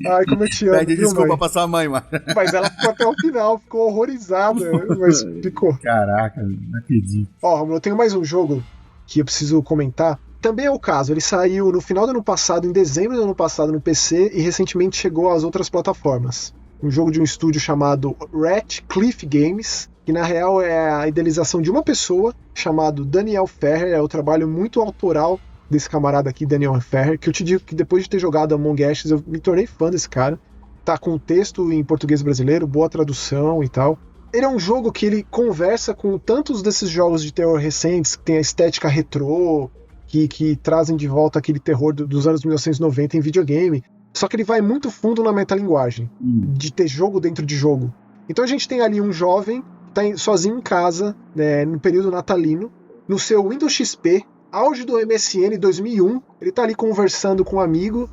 Ai, como eu te amo. Pede desculpa pra sua mãe, mano. Mas ela ficou até o final, ficou horrorizada. Mas ficou. Caraca, não acredito. Romulo, eu tenho mais um jogo que eu preciso comentar. Também é o caso, ele saiu no final do ano passado, em dezembro do ano passado, no PC, e recentemente chegou às outras plataformas. Um jogo de um estúdio chamado Ratcliffe Games, que na real é a idealização de uma pessoa, chamado Daniel Ferrer, é o trabalho muito autoral desse camarada aqui, Daniel Ferrer, que eu te digo que depois de ter jogado Among Us, eu me tornei fã desse cara. Tá com texto em português brasileiro, boa tradução e tal. Ele é um jogo que ele conversa com tantos desses jogos de terror recentes, que tem a estética retrô, que trazem de volta aquele terror dos anos 1990 em videogame. Só que ele vai muito fundo na metalinguagem, de ter jogo dentro de jogo. Então a gente tem ali um jovem, tá sozinho em casa, né, no período natalino, no seu Windows XP, auge do MSN 2001, ele tá ali conversando com um amigo.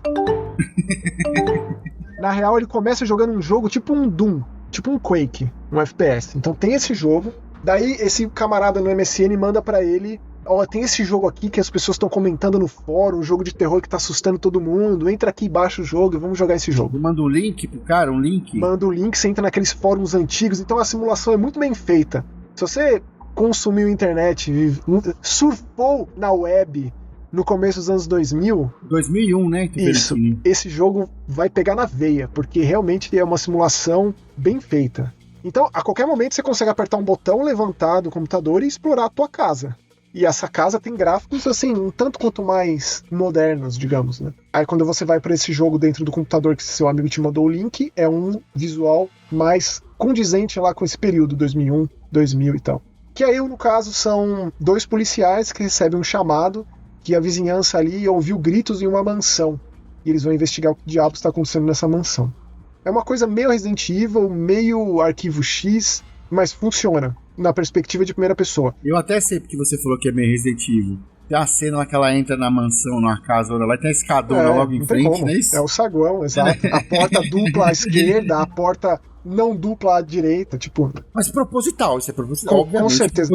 Na real, ele começa jogando um jogo tipo um Doom, tipo um Quake, um FPS. Então tem esse jogo, daí esse camarada no MSN manda pra ele: ó, tem esse jogo aqui que as pessoas estão comentando no fórum, um jogo de terror que tá assustando todo mundo, entra aqui, baixa o jogo e vamos jogar esse jogo. Manda um link pro cara, um link? Manda um link, você entra naqueles fóruns antigos, então a simulação é muito bem feita. Se você consumiu internet, surfou na web no começo dos anos 2000... 2001, né? Isso, esse jogo vai pegar na veia, porque realmente é uma simulação bem feita. Então, a qualquer momento você consegue apertar um botão, levantar do computador e explorar a tua casa. E essa casa tem gráficos, assim, um tanto quanto mais modernos, digamos, né? Aí quando você vai para esse jogo dentro do computador que seu amigo te mandou o link, é um visual mais condizente lá com esse período, 2001, 2000 e tal. Que aí, no caso, são dois policiais que recebem um chamado que a vizinhança ali ouviu gritos em uma mansão. E eles vão investigar o que diabos está acontecendo nessa mansão. É uma coisa meio Resident Evil, meio Arquivo X, mas funciona na perspectiva de primeira pessoa. Eu até sei porque você falou que é meio Resident Evil. Tem a cena lá que ela entra na mansão, numa casa, lá tem a escadona logo em frente, não é isso? É o saguão, exato. A porta dupla à esquerda, a porta não dupla à direita, tipo... Mas proposital, isso é proposital, com certeza.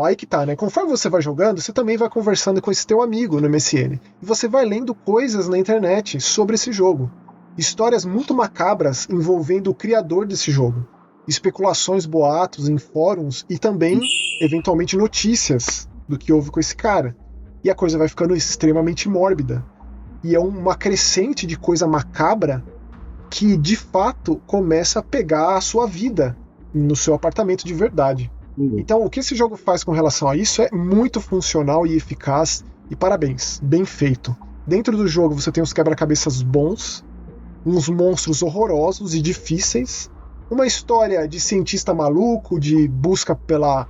Aí que tá, né? Conforme você vai jogando, você também vai conversando com esse teu amigo no MSN. E você vai lendo coisas na internet sobre esse jogo. Histórias muito macabras envolvendo o criador desse jogo. Especulações, boatos em fóruns e também, eventualmente, notícias do que houve com esse cara. E a coisa vai ficando extremamente mórbida. E é uma crescente de coisa macabra que, de fato, começa a pegar a sua vida no seu apartamento de verdade. Então, o que esse jogo faz com relação a isso é muito funcional e eficaz. E parabéns, bem feito. Dentro do jogo você tem uns quebra-cabeças bons, uns monstros horrorosos e difíceis, uma história de cientista maluco, de busca pela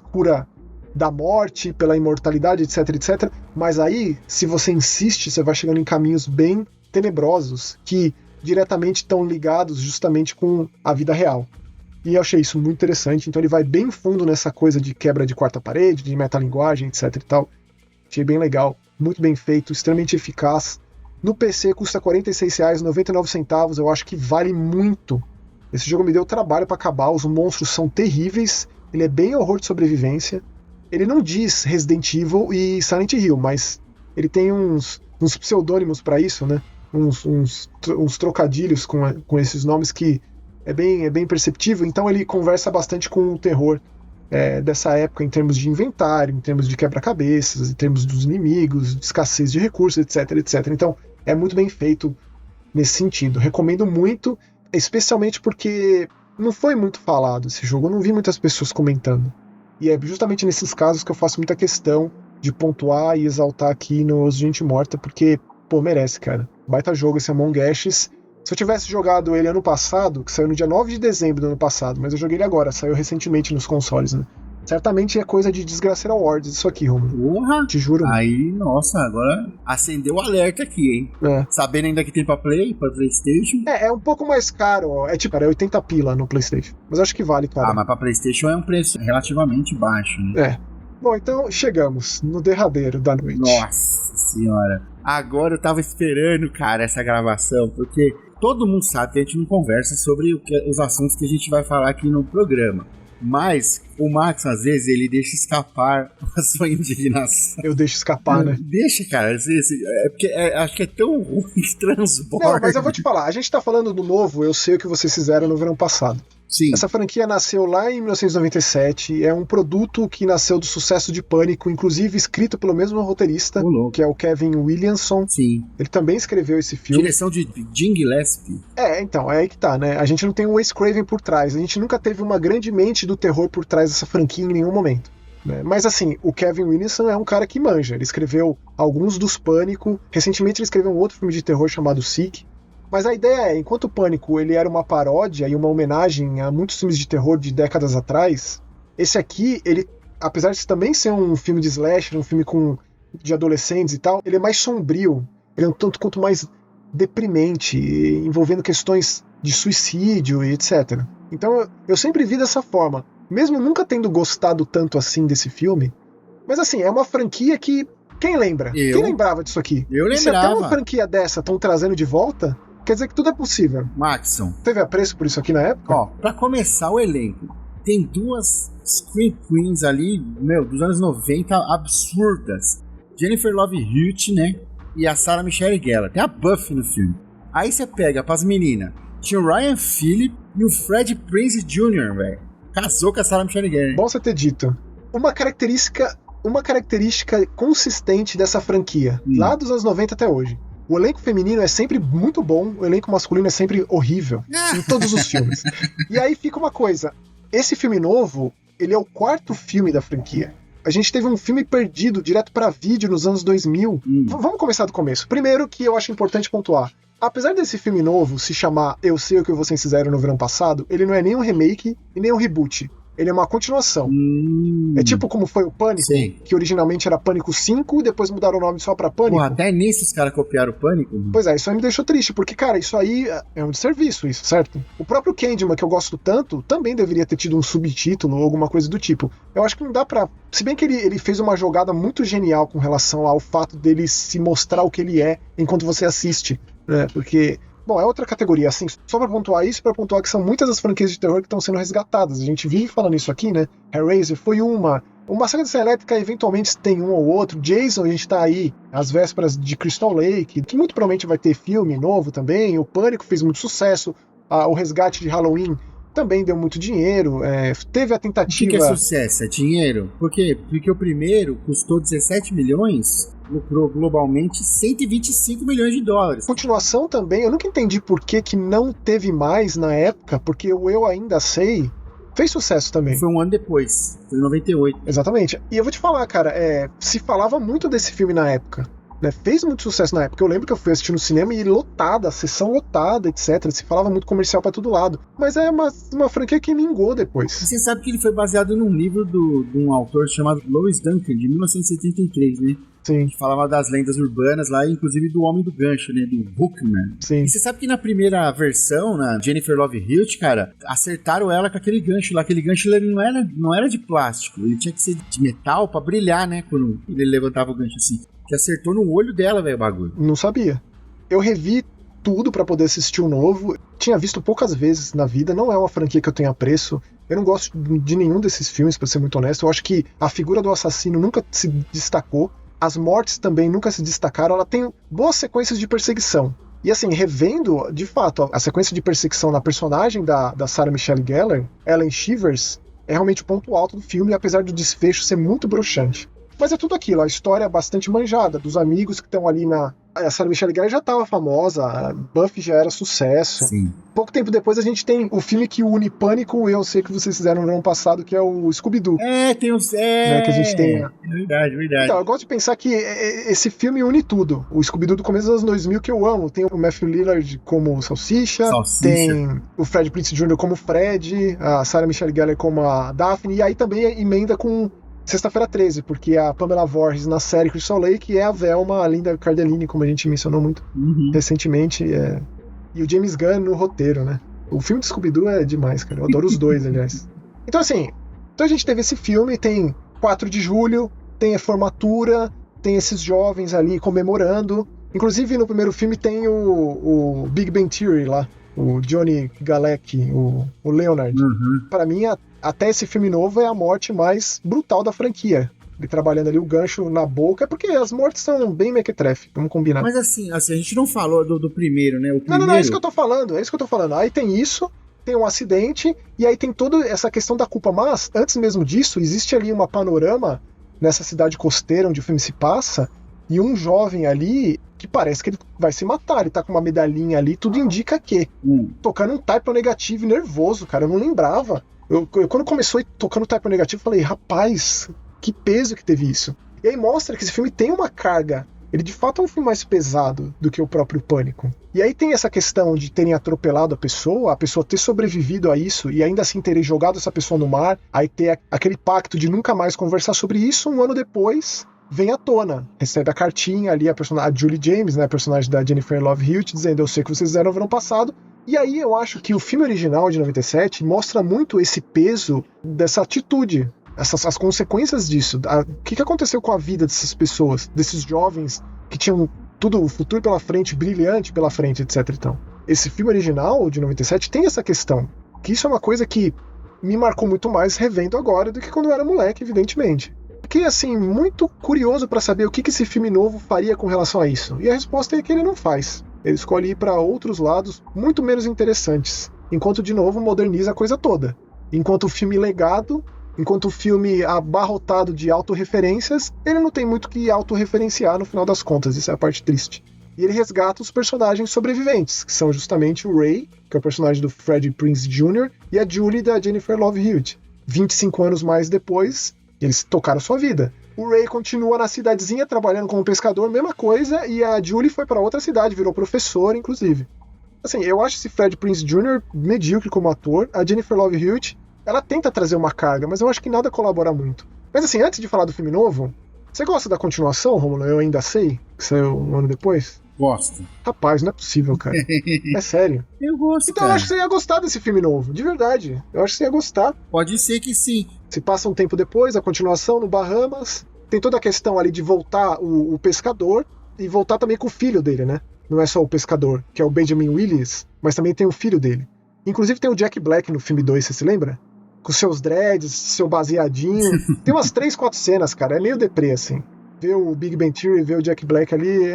cura da morte, pela imortalidade, etc, etc. Mas aí, se você insiste, você vai chegando em caminhos bem tenebrosos, que diretamente estão ligados justamente com a vida real. E eu achei isso muito interessante, então ele vai bem fundo nessa coisa de quebra de quarta parede, de metalinguagem, etc e tal. Achei bem legal, muito bem feito, extremamente eficaz. No PC custa R$ 46,99, eu acho que vale muito. Esse jogo me deu trabalho para acabar, os monstros são terríveis, ele é bem horror de sobrevivência. Ele não diz Resident Evil e Silent Hill, mas ele tem uns pseudônimos para isso, né? Uns trocadilhos com esses nomes que é bem perceptível. Então ele conversa bastante com o terror dessa época em termos de inventário, em termos de quebra-cabeças, em termos dos inimigos, de escassez de recursos, etc, etc. Então é muito bem feito nesse sentido. Recomendo muito, especialmente porque não foi muito falado esse jogo, eu não vi muitas pessoas comentando. E é justamente nesses casos que eu faço muita questão de pontuar e exaltar aqui no Gente Morta, porque, pô, merece, cara. Baita jogo esse Among Us. Se eu tivesse jogado ele ano passado, que saiu no dia 9 de dezembro do ano passado, mas eu joguei ele agora, saiu recentemente nos consoles, né? Certamente é coisa de Desgraceira Awards isso aqui, Romulo. Porra! Te juro. Aí, nossa, agora acendeu o alerta aqui, hein? Sabendo ainda que tem pra PlayStation. É um pouco mais caro, ó. É 80 pila no PlayStation. Mas acho que vale, cara. Ah, mas pra PlayStation é um preço relativamente baixo, né? Bom, então chegamos no derradeiro da noite. Nossa senhora. Agora eu tava esperando, cara, essa gravação, porque todo mundo sabe que a gente não conversa sobre os assuntos que a gente vai falar aqui no programa. Mas o Max, às vezes, ele deixa escapar a sua indignação. Eu deixo escapar, né? Deixa, cara. Porque acho que é tão ruim que transborda. Não, mas eu vou te falar. A gente tá falando do novo, eu sei o que vocês fizeram no verão passado. Sim. Essa franquia nasceu lá em 1997, é um produto que nasceu do sucesso de Pânico, inclusive escrito pelo mesmo roteirista, que é o Kevin Williamson. Sim. Ele também escreveu esse filme. Direção de Jim Gillespie. Então, é aí que tá, né? A gente não tem um Wes Craven por trás, a gente nunca teve uma grande mente do terror por trás dessa franquia em nenhum momento. Né? Mas assim, o Kevin Williamson é um cara que manja, ele escreveu alguns dos Pânico, recentemente ele escreveu um outro filme de terror chamado Sick. Mas a ideia é, enquanto o Pânico ele era uma paródia e uma homenagem a muitos filmes de terror de décadas atrás, esse aqui, ele, apesar de também ser um filme de slasher, um filme de adolescentes e tal, ele é mais sombrio, ele é um tanto quanto mais deprimente, envolvendo questões de suicídio e etc. Então eu sempre vi dessa forma. Mesmo nunca tendo gostado tanto assim desse filme, Mas assim, é uma franquia que... Quem lembra? Quem lembrava disso aqui? Eu lembrava. E se até uma franquia dessa estão trazendo de volta, quer dizer que tudo é possível. Maxson. Teve apreço por isso aqui na época? Ó, pra começar o elenco, tem duas Scream Queens ali, dos anos 90, absurdas. Jennifer Love Hewitt, né? E a Sarah Michelle Gellar. Tem a Buffy no filme. Aí você pega pras meninas. Tinha o Ryan Phillip e o Fred Prinze Jr., velho. Casou com a Sarah Michelle Gellar. Bom você ter dito. Uma característica consistente dessa franquia, lá dos anos 90 até hoje. O elenco feminino é sempre muito bom, o elenco masculino é sempre horrível, em todos os filmes. E aí fica uma coisa, esse filme novo, ele é o 4º filme da franquia. A gente teve um filme perdido direto pra vídeo nos anos 2000. Vamos começar do começo. Primeiro que eu acho importante pontuar. Apesar desse filme novo se chamar Eu Sei O Que Vocês Fizeram no Verão Passado, ele não é nem um remake e nem um reboot. Ele é uma continuação. É tipo como foi o Pânico, Sim. que originalmente era Pânico 5 e depois mudaram o nome só pra Pânico. Pô, até nisso os caras copiaram o Pânico. Pois é, isso aí me deixou triste, porque, cara, isso aí é um desserviço, isso, certo? O próprio Candyman, que eu gosto tanto, também deveria ter tido um subtítulo ou alguma coisa do tipo. Eu acho que não dá pra... Se bem que ele fez uma jogada muito genial com relação ao fato dele se mostrar o que ele é enquanto você assiste, né? Porque... Bom, é outra categoria, assim, só pra pontuar isso, pra pontuar que são muitas as franquias de terror que estão sendo resgatadas. A gente vive falando isso aqui, né? Hellraiser foi uma. O Massacre da Serra Elétrica eventualmente tem um ou outro. Jason, a gente tá aí às vésperas de Crystal Lake, que muito provavelmente vai ter filme novo também. O Pânico fez muito sucesso. O Resgate de Halloween também deu muito dinheiro. Teve a tentativa... O que é sucesso? É dinheiro? Por quê? Porque o primeiro custou 17 milhões... lucrou globalmente 125 milhões de dólares. Continuação também, eu nunca entendi por que não teve mais na época, porque o Eu Ainda Sei fez sucesso também. Foi um ano depois, foi em 98. Exatamente. E eu vou te falar, cara, se falava muito desse filme na época. Né? Fez muito sucesso na época. Eu lembro que eu fui assistir no cinema e lotada, a sessão lotada, etc. Se falava muito comercial pra todo lado. Mas é uma franquia que mingou depois. Você sabe que ele foi baseado num livro de um autor chamado Lois Duncan, de 1973, né? Sim. Que falava das lendas urbanas lá, inclusive do Homem do Gancho, né? Do Hookman. Sim. E você sabe que na primeira versão, na Jennifer Love Hewitt, cara, acertaram ela com aquele gancho lá. Aquele gancho ele não era de plástico, ele tinha que ser de metal pra brilhar, né? Quando ele levantava o gancho assim. Que acertou no olho dela, velho, o bagulho. Não sabia. Eu revi tudo pra poder assistir o novo. Tinha visto poucas vezes na vida. Não é uma franquia que eu tenho apreço. Eu não gosto de nenhum desses filmes, pra ser muito honesto. Eu acho que a figura do assassino nunca se destacou. As mortes também nunca se destacaram. Ela tem boas sequências de perseguição. E assim, revendo, de fato, a sequência de perseguição na personagem da Sarah Michelle Gellar, Ellen Shivers, é realmente o ponto alto do filme, apesar do desfecho ser muito broxante. Mas é tudo aquilo, a história é bastante manjada, dos amigos que estão ali na... A Sarah Michelle Gellar já estava famosa, a Buffy já era sucesso. Sim. Pouco tempo depois a gente tem o filme que une Pânico e Eu Sei Que Vocês Fizeram no ano passado, que é o Scooby-Doo. Tem o... Né, que a gente tem... É verdade. Então, eu gosto de pensar que esse filme une tudo. O Scooby-Doo do começo dos anos 2000 que eu amo. Tem o Matthew Lillard como Salsicha. Tem o Fred Prinze Jr. como Fred, a Sarah Michelle Gellar como a Daphne, e aí também emenda com Sexta-feira 13, porque a Pamela Voorhees na série Crystal Lake é a Velma, a Linda Cardellini, como a gente mencionou muito recentemente, e o James Gunn no roteiro, né? O filme de Scooby-Doo é demais, cara. Eu adoro os dois, aliás. Então, assim, a gente teve esse filme, tem 4 de julho, tem a formatura, tem esses jovens ali comemorando. Inclusive, no primeiro filme tem o Big Bang Theory lá, o Johnny Galecki, o Leonard. Para mim, até esse filme novo é a morte mais brutal da franquia. Ele trabalhando ali o gancho na boca, porque as mortes são bem mequetrefe, vamos combinar. Mas assim, a gente não falou do primeiro, né? O primeiro... Não, é isso que eu tô falando, Aí tem isso, tem um acidente, e aí tem toda essa questão da culpa. Mas, antes mesmo disso, existe ali uma panorama nessa cidade costeira onde o filme se passa, e um jovem ali que parece que ele vai se matar, ele tá com uma medalhinha ali, tudo indica que. Tocando um typo negativo nervoso, cara, eu não lembrava. Eu quando começou tocando typo negativo, falei, rapaz, que peso que teve isso. E aí mostra que esse filme tem uma carga. Ele de fato é um filme mais pesado do que o próprio Pânico. E aí tem essa questão de terem atropelado a pessoa ter sobrevivido a isso e ainda assim terem jogado essa pessoa no mar, aí ter aquele pacto de nunca mais conversar sobre isso, um ano depois vem à tona. Recebe a cartinha ali, a Julie James, né, a personagem da Jennifer Love Hewitt, dizendo, eu sei que vocês fizeram no verão passado. E aí eu acho que o filme original de 97 mostra muito esse peso dessa atitude as consequências disso. O que aconteceu com a vida dessas pessoas, desses jovens que tinham tudo, o futuro pela frente, brilhante pela frente, etc. Então, esse filme original de 97 tem essa questão, que isso é uma coisa que me marcou muito mais revendo agora do que quando eu era moleque, evidentemente. Fiquei, assim, muito curioso para saber o que esse filme novo faria com relação a isso. E a resposta é que ele não faz. Ele escolhe ir para outros lados muito menos interessantes, enquanto, de novo, moderniza a coisa toda. Enquanto o filme legado, enquanto o filme abarrotado de autorreferências, ele não tem muito que autorreferenciar no final das contas, isso é a parte triste. E ele resgata os personagens sobreviventes, que são justamente o Ray, que é o personagem do Freddie Prinze Jr., e a Julie, da Jennifer Love Hewitt. 25 anos mais depois, eles tocaram sua vida. O Ray continua na cidadezinha trabalhando como pescador, mesma coisa, e a Julie foi para outra cidade, virou professora, inclusive. Assim, eu acho esse Freddie Prinze Jr. medíocre como ator. A Jennifer Love Hewitt, ela tenta trazer uma carga, mas eu acho que nada colabora muito. Mas assim, antes de falar do filme novo, você gosta da continuação, Romulo? Eu Ainda Sei, que saiu um ano depois? Gosto. Rapaz, não é possível, cara. É sério. Eu gosto, então, eu acho que você ia gostar desse filme novo, de verdade. Eu acho que você ia gostar. Pode ser que sim. Se passa um tempo depois, a continuação no Bahamas. Tem toda a questão ali de voltar o pescador e voltar também com o filho dele, né? Não é só o pescador, que é o Benjamin Willis, mas também tem o filho dele. Inclusive tem o Jack Black no filme 2, você se lembra? Com seus dreads, seu baseadinho. Tem umas 3, 4 cenas, cara. É meio deprê, assim. Ver o Big Ben Theory, ver o Jack Black ali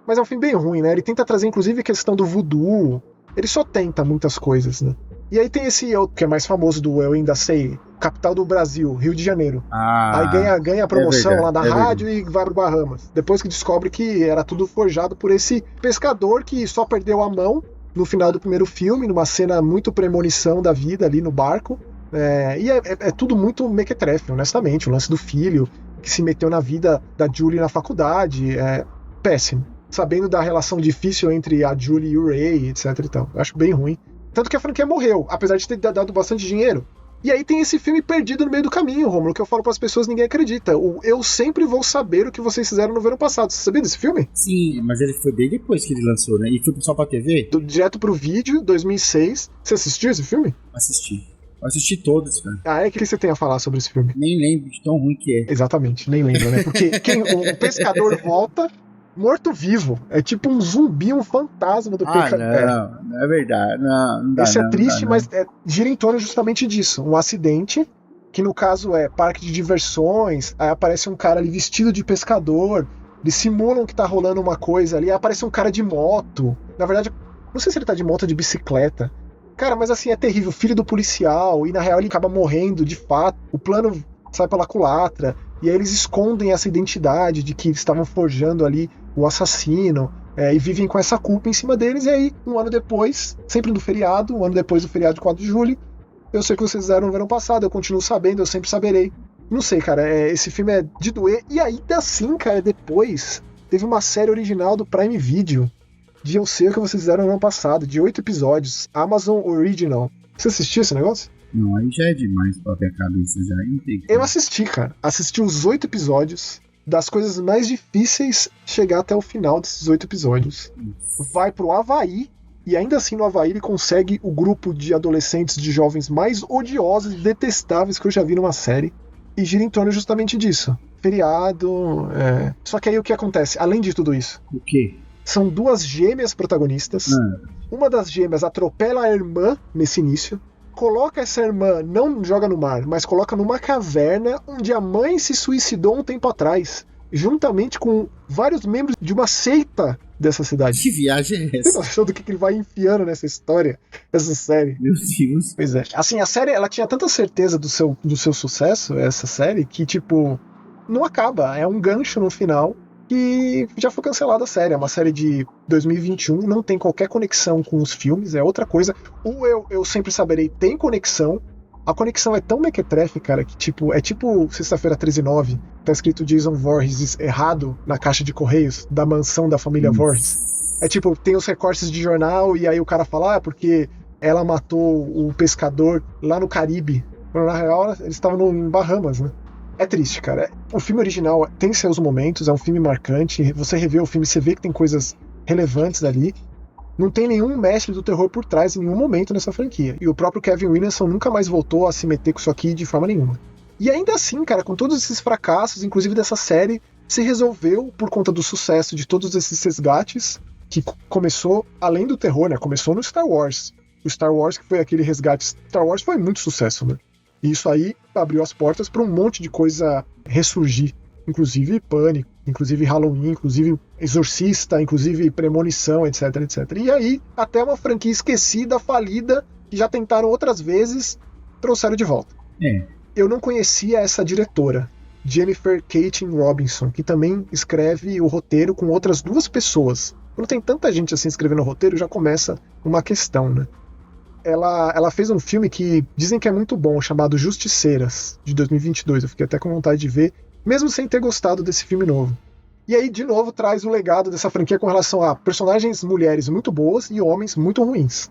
Mas é um filme bem ruim, né? Ele tenta trazer, inclusive, a questão do voodoo. Ele só tenta muitas coisas, né? E aí tem esse outro, que é mais famoso do Eu Ainda Sei, capital do Brasil, Rio de Janeiro. Aí ganha a promoção lá na rádio e vai pro Bahamas. Depois que descobre que era tudo forjado por esse pescador que só perdeu a mão no final do primeiro filme, numa cena muito premonição da vida ali no barco. E é tudo muito mequetrefe, honestamente. O lance do filho, que se meteu na vida da Julie na faculdade, é péssimo. Sabendo da relação difícil entre a Julie e o Ray, etc e tal. Eu acho bem ruim. Tanto que a franquia morreu, apesar de ter dado bastante dinheiro. E aí tem esse filme perdido no meio do caminho, Romulo, que eu falo pras pessoas e ninguém acredita. O Eu Sempre Vou Saber o que vocês fizeram no verão passado. Você sabia desse filme? Sim, mas ele foi bem depois que ele lançou, né? E foi só pra TV? Direto pro vídeo, 2006. Você assistiu esse filme? Assisti todos, cara. O que você tem a falar sobre esse filme? Nem lembro de tão ruim que é. Exatamente, nem lembro, né? Porque o pescador volta morto-vivo. É tipo um zumbi, um fantasma do pescador. Não é verdade. Não dá, Esse é triste, mas gira em torno justamente disso. Um acidente, que no caso é parque de diversões, aí aparece um cara ali vestido de pescador, eles simulam que tá rolando uma coisa ali, aí aparece um cara de moto. Na verdade, não sei se ele tá de moto ou de bicicleta. Cara, mas assim, é terrível. Filho do policial, e na real ele acaba morrendo de fato. O plano sai pela culatra, e aí eles escondem essa identidade de que eles estavam forjando ali o assassino, e vivem com essa culpa em cima deles. E aí, um ano depois, sempre no feriado, um ano depois do feriado de 4 de julho, eu sei que vocês fizeram no verão passado, eu continuo sabendo, eu sempre saberei. Não sei, cara, esse filme é de doer. E ainda assim, cara, depois teve uma série original do Prime Video, de Eu Sei o que vocês fizeram no ano passado, de 8 episódios, Amazon Original. Você assistiu esse negócio? Não, aí já é demais pra ter a cabeça já. Eu assisti, cara. Assisti os 8 episódios. Das coisas mais difíceis chegar até o final desses 8 episódios. Vai pro Havaí, e ainda assim no Havaí ele consegue o grupo de adolescentes, de jovens mais odiosos e detestáveis que eu já vi numa série. E gira em torno justamente disso. Feriado, Só que aí o que acontece? Além de tudo isso. O quê? São 2 gêmeas protagonistas. Uma das gêmeas atropela a irmã nesse início. Coloca essa irmã, não joga no mar, mas coloca numa caverna onde a mãe se suicidou um tempo atrás, juntamente com vários membros de uma seita dessa cidade. Que viagem é essa? Tem noção do que ele vai enfiando nessa história, essa série? Meu Deus. Pois é. Assim, a série, ela tinha tanta certeza do seu sucesso, essa série, que, tipo, não acaba. É um gancho no final. E já foi cancelada a série. É uma série de 2021, não tem qualquer conexão com os filmes, é outra coisa. Eu Sempre Saberei tem conexão. A conexão é tão mequetrefe, cara, que é tipo Sexta-feira 13/9, tá escrito Jason Voorhees errado na caixa de correios da mansão da família Voorhees. É tipo, tem os recortes de jornal e aí o cara fala, porque ela matou o pescador lá no Caribe. Quando na real eles estavam em Bahamas, né? É triste, cara. O filme original tem seus momentos, é um filme marcante. Você revê o filme, você vê que tem coisas relevantes ali. Não tem nenhum mestre do terror por trás em nenhum momento nessa franquia. E o próprio Kevin Williamson nunca mais voltou a se meter com isso aqui de forma nenhuma. E ainda assim, cara, com todos esses fracassos, inclusive dessa série, se resolveu por conta do sucesso de todos esses resgates, que começou, além do terror, né? Começou no Star Wars. O Star Wars, que foi aquele resgate. Star Wars foi muito sucesso, né? E isso aí abriu as portas para um monte de coisa ressurgir. Inclusive Pânico, inclusive Halloween, inclusive Exorcista, inclusive Premonição, etc, etc. E aí, até uma franquia esquecida, falida, que já tentaram outras vezes, trouxeram de volta. Eu não conhecia essa diretora, Jennifer Katin Robinson, que também escreve o roteiro com outras 2 pessoas. Quando tem tanta gente assim escrevendo o roteiro, já começa uma questão, né? Ela fez um filme que dizem que é muito bom, chamado Justiceiras, de 2022. Eu fiquei até com vontade de ver, mesmo sem ter gostado desse filme novo. E aí, de novo, traz o legado dessa franquia com relação a personagens mulheres muito boas e homens muito ruins.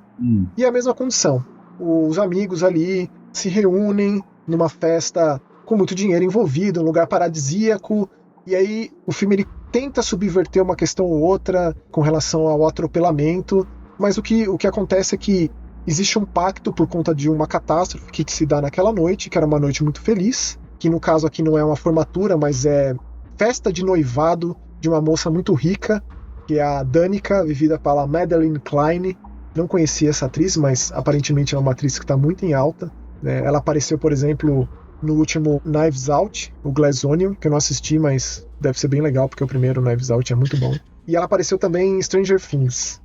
E a mesma condição. Os amigos ali se reúnem numa festa com muito dinheiro envolvido, um lugar paradisíaco, e aí o filme ele tenta subverter uma questão ou outra com relação ao atropelamento, mas o que acontece é que existe um pacto por conta de uma catástrofe que se dá naquela noite, que era uma noite muito feliz, que no caso aqui não é uma formatura, mas é festa de noivado de uma moça muito rica, que é a Danica, vivida pela Madeline Klein. Não conhecia essa atriz, mas aparentemente é uma atriz que está muito em alta. Ela apareceu, por exemplo, no último Knives Out, o Glass Onion, que eu não assisti, mas deve ser bem legal, porque o primeiro Knives Out é muito bom. E ela apareceu também em Stranger Things.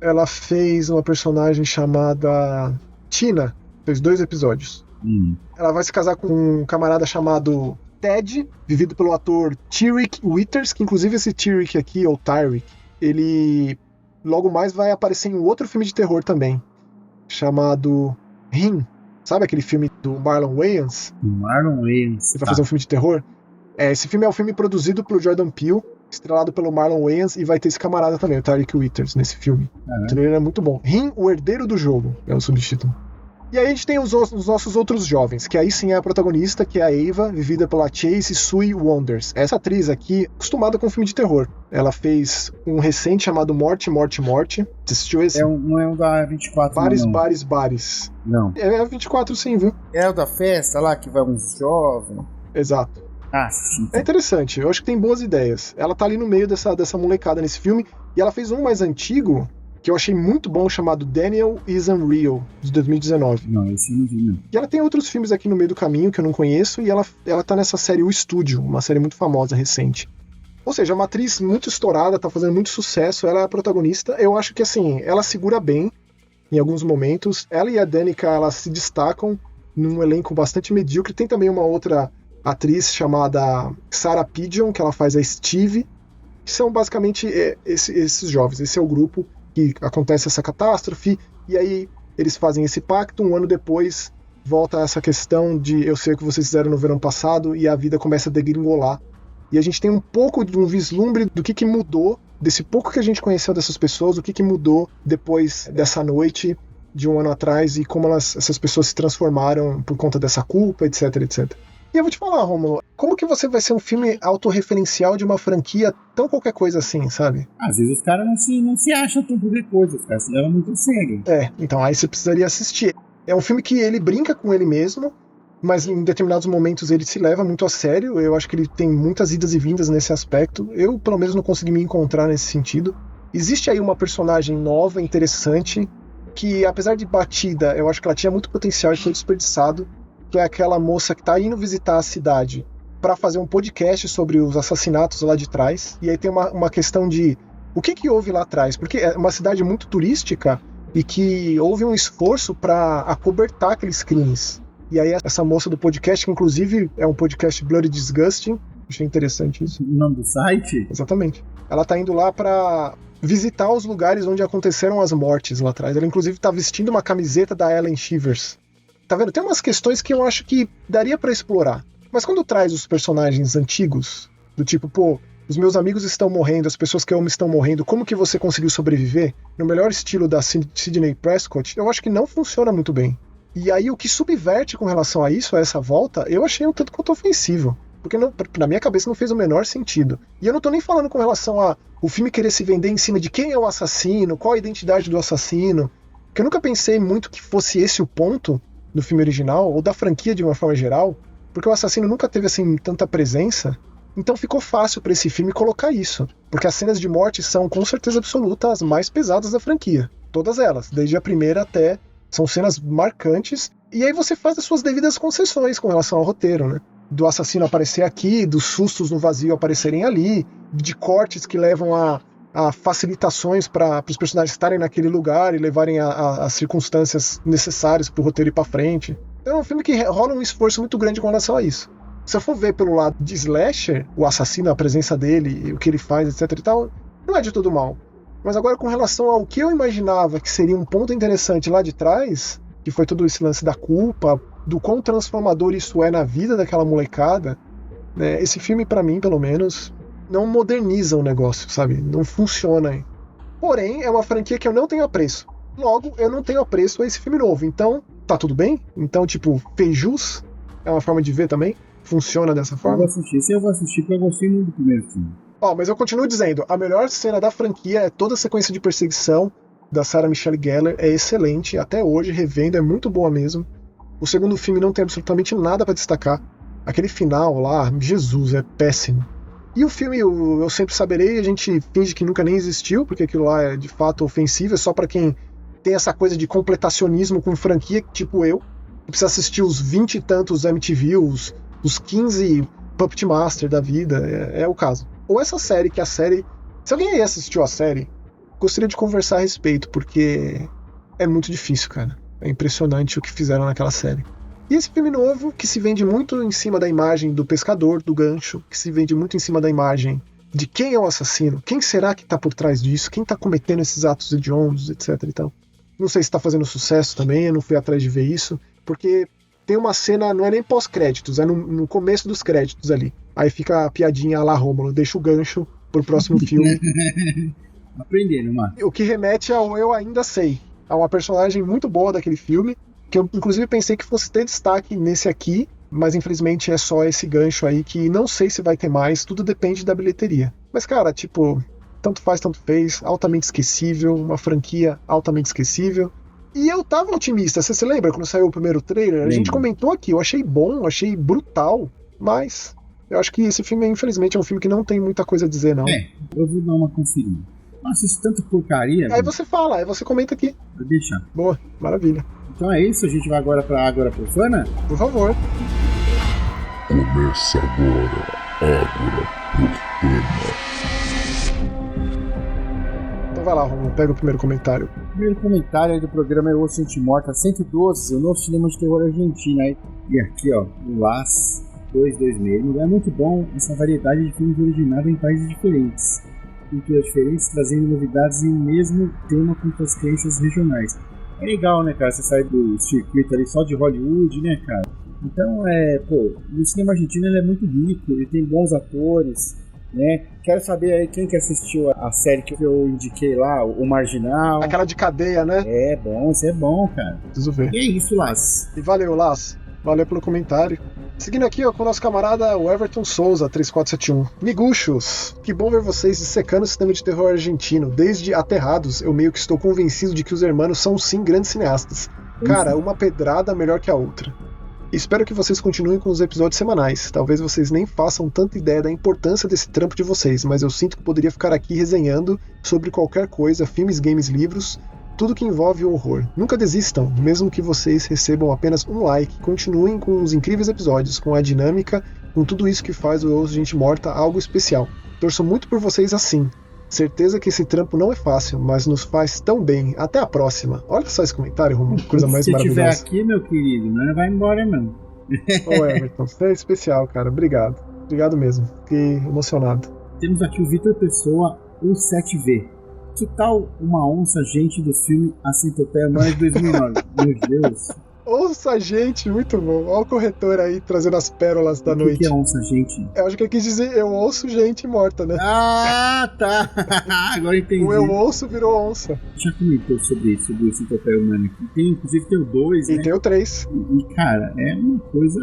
Ela fez uma personagem chamada Tina, fez 2 episódios. Ela vai se casar com um camarada chamado Ted, vivido pelo ator Tyrick Withers, que inclusive esse Tyrick aqui, ou Tyrick, ele logo mais vai aparecer em outro filme de terror também, chamado Ring. Sabe aquele filme do Marlon Wayans? Marlon Wayans. Ele vai fazer um filme de terror? Esse filme é um filme produzido pelo Jordan Peele, estrelado pelo Marlon Wayans, e vai ter esse camarada também, o Tyrick Withers, nesse filme. O trailer é muito bom. Ring, o herdeiro do jogo, é o subtítulo. E aí a gente tem os nossos outros jovens, que aí sim é a protagonista, que é a Ava, vivida pela Chase Sue Wonders. Essa atriz aqui, acostumada com filme de terror. Ela fez um recente chamado Morte, Morte, Morte. Você assistiu esse? Não é o da 24, Bares, não. Bares, Bares. Não. É a 24 sim, viu? É o da festa lá, que vai uns jovens. Exato. Sim. É interessante, eu acho que tem boas ideias. Ela tá ali no meio dessa molecada nesse filme, e ela fez um mais antigo, que eu achei muito bom, chamado Daniel is Unreal, de 2019. Não, esse não vi, não. E ela tem outros filmes aqui no meio do caminho que eu não conheço, e ela tá nessa série O Estúdio, uma série muito famosa, recente. Ou seja, é uma atriz muito estourada, tá fazendo muito sucesso, ela é a protagonista. Eu acho que, assim, ela segura bem em alguns momentos. Ela e a Danica, elas se destacam num elenco bastante medíocre. Tem também uma outra atriz chamada Sarah Pigeon, que ela faz a Steve, que são basicamente esses jovens. Esse é o grupo que acontece essa catástrofe, e aí eles fazem esse pacto. Um ano depois volta essa questão de eu sei o que vocês fizeram no verão passado, e a vida começa a degringolar. E a gente tem um pouco de um vislumbre do que mudou, desse pouco que a gente conheceu dessas pessoas, o que mudou depois dessa noite de um ano atrás, e como essas pessoas se transformaram por conta dessa culpa, etc, etc. E eu vou te falar, Rômulo, como que você vai ser um filme autorreferencial de uma franquia tão qualquer coisa assim, sabe? Às vezes os caras não se acham tão qualquer coisa, os caras se levam muito a sério. Então aí você precisaria assistir. É um filme que ele brinca com ele mesmo, mas em determinados momentos ele se leva muito a sério. Eu acho que ele tem muitas idas e vindas nesse aspecto. Eu, pelo menos, não consegui me encontrar nesse sentido. Existe aí uma personagem nova, interessante, que apesar de batida, eu acho que ela tinha muito potencial e foi desperdiçado, que é aquela moça que tá indo visitar a cidade para fazer um podcast sobre os assassinatos lá de trás. E aí tem uma questão de o que houve lá atrás, porque é uma cidade muito turística e que houve um esforço para acobertar aqueles crimes. E aí essa moça do podcast, que inclusive é um podcast Bloody Disgusting, achei interessante isso. O nome do site? Exatamente. Ela tá indo lá para visitar os lugares onde aconteceram as mortes lá atrás. Ela inclusive tá vestindo uma camiseta da Ellen Shivers. Tá vendo? Tem umas questões que eu acho que daria pra explorar. Mas quando traz os personagens antigos, do tipo, pô, os meus amigos estão morrendo, as pessoas que eu amo estão morrendo, como que você conseguiu sobreviver? No melhor estilo da Sidney Prescott, eu acho que não funciona muito bem. E aí o que subverte com relação a isso, a essa volta, eu achei um tanto quanto ofensivo. Porque na minha cabeça não fez o menor sentido. E eu não tô nem falando com relação a o filme querer se vender em cima de quem é o assassino, qual a identidade do assassino. Porque eu nunca pensei muito que fosse esse o ponto do filme original, ou da franquia de uma forma geral, porque o assassino nunca teve assim tanta presença, então ficou fácil pra esse filme colocar isso, porque as cenas de morte são com certeza absoluta as mais pesadas da franquia, todas elas, desde a primeira até, são cenas marcantes, e aí você faz as suas devidas concessões com relação ao roteiro, né? Do assassino aparecer aqui, dos sustos no vazio aparecerem ali, de cortes que levam a facilitações para os personagens estarem naquele lugar e levarem as circunstâncias necessárias para o roteiro ir para frente. Então é um filme que rola um esforço muito grande com relação a isso. Se eu for ver pelo lado de slasher, o assassino, a presença dele, o que ele faz, etc e tal, não é de todo mal. Mas agora com relação ao que eu imaginava que seria um ponto interessante lá de trás, que foi todo esse lance da culpa, do quão transformador isso é na vida daquela molecada, né, esse filme, pra mim, pelo menos, não moderniza o negócio, sabe? Não funciona. Porém, é uma franquia que eu não tenho apreço. Logo, eu não tenho apreço a esse filme novo. Então, tá tudo bem? Então, tipo, fez jus? É uma forma de ver também? Funciona dessa forma? Eu vou assistir porque eu gostei muito do primeiro filme. Mas eu continuo dizendo, a melhor cena da franquia é toda a sequência de perseguição da Sarah Michelle Gellar, é excelente, até hoje, revendo, é muito boa mesmo. O segundo filme não tem absolutamente nada pra destacar. Aquele final lá, Jesus, é péssimo. E o filme Eu Sempre Saberei, a gente finge que nunca nem existiu, porque aquilo lá é de fato ofensivo, é só pra quem tem essa coisa de completacionismo com franquia, tipo eu, que precisa assistir os 20 e tantos MTV, os 15 Puppet Master da vida, é o caso. Ou essa série, que a série... Se alguém aí assistiu a série, gostaria de conversar a respeito, porque é muito difícil, cara. É impressionante o que fizeram naquela série. E esse filme novo, que se vende muito em cima da imagem do pescador, do gancho, que se vende muito em cima da imagem de quem é o assassino, quem será que tá por trás disso, quem tá cometendo esses atos hediondos, etc e tal. Não sei se tá fazendo sucesso também, eu não fui atrás de ver isso, porque tem uma cena, não é nem pós-créditos, é no começo dos créditos ali. Aí fica a piadinha lá, Rômulo, deixa o gancho pro próximo filme. Aprendendo, mano. O que remete ao Eu Ainda Sei, a uma personagem muito boa daquele filme, que eu inclusive pensei que fosse ter destaque nesse aqui, mas infelizmente é só esse gancho aí que não sei se vai ter mais, tudo depende da bilheteria. Mas cara, tipo, tanto faz, tanto fez, altamente esquecível, uma franquia altamente esquecível. E eu tava otimista, você se lembra quando saiu o primeiro trailer? A gente comentou aqui, eu achei bom, achei brutal, mas eu acho que esse filme, infelizmente, é um filme que não tem muita coisa a dizer, não. Eu vou dar uma conferida. Nossa, isso é tanta porcaria. Aí você fala, aí você comenta aqui. Vou deixar. Boa, maravilha. Então é isso, a gente vai agora pra Ágora Profana? Por favor. Começa agora, Ágora Profana. Então vai lá, Romulo, pega o primeiro comentário. O primeiro comentário aí do programa é O Gente Morta 112, o novo cinema de terror argentino. Aí. E aqui, ó, o LAS 226. É muito bom essa variedade de filmes originados em países diferentes. Culturas diferentes, trazendo novidades em um mesmo tema com as crenças regionais. É legal, né, cara, você sai do circuito ali só de Hollywood, né, cara? Então, o cinema argentino ele é muito rico, ele tem bons atores, né? Quero saber aí quem que assistiu a série que eu indiquei lá, o Marginal. Aquela de cadeia, né? É bom, isso é bom, cara. Preciso ver. E é isso, Las. E valeu, Las. Valeu pelo comentário. Seguindo aqui, ó, com o nosso camarada o Everton Souza, 3471. Miguxos, que bom ver vocês dissecando o cinema de terror argentino. Desde Aterrados, eu meio que estou convencido de que os hermanos são sim grandes cineastas. Cara, uma pedrada melhor que a outra. Espero que vocês continuem com os episódios semanais. Talvez vocês nem façam tanta ideia da importância desse trampo de vocês, mas eu sinto que poderia ficar aqui resenhando sobre qualquer coisa, filmes, games, livros, tudo que envolve o horror. Nunca desistam, mesmo que vocês recebam apenas um like. Continuem com os incríveis episódios, com a dinâmica, com tudo isso que faz o Gente Morta algo especial. Torço muito por vocês assim. Certeza que esse trampo não é fácil, mas nos faz tão bem. Até a próxima. Olha só esse comentário, Romulo. Coisa mais maravilhosa. Se estiver aqui, meu querido, não vai embora, não. Ô, Everton, você é especial, cara. Obrigado. Obrigado mesmo. Fiquei emocionado. Temos aqui o Vitor Pessoa, o 7V. Que tal uma onça gente do filme A Centopeia Humana de 2009? Meu Deus. Onça gente, muito bom. Olha o corretor aí trazendo as pérolas da noite. O que é onça gente? Eu acho que ele quis dizer eu ouço gente morta, né? Ah, tá. Agora entendi. O eu ouço virou onça. Já comentou sobre isso, sobre o Centopeia Humana aqui. Inclusive tem o 2, né? E tem o 3. E, cara, é uma coisa...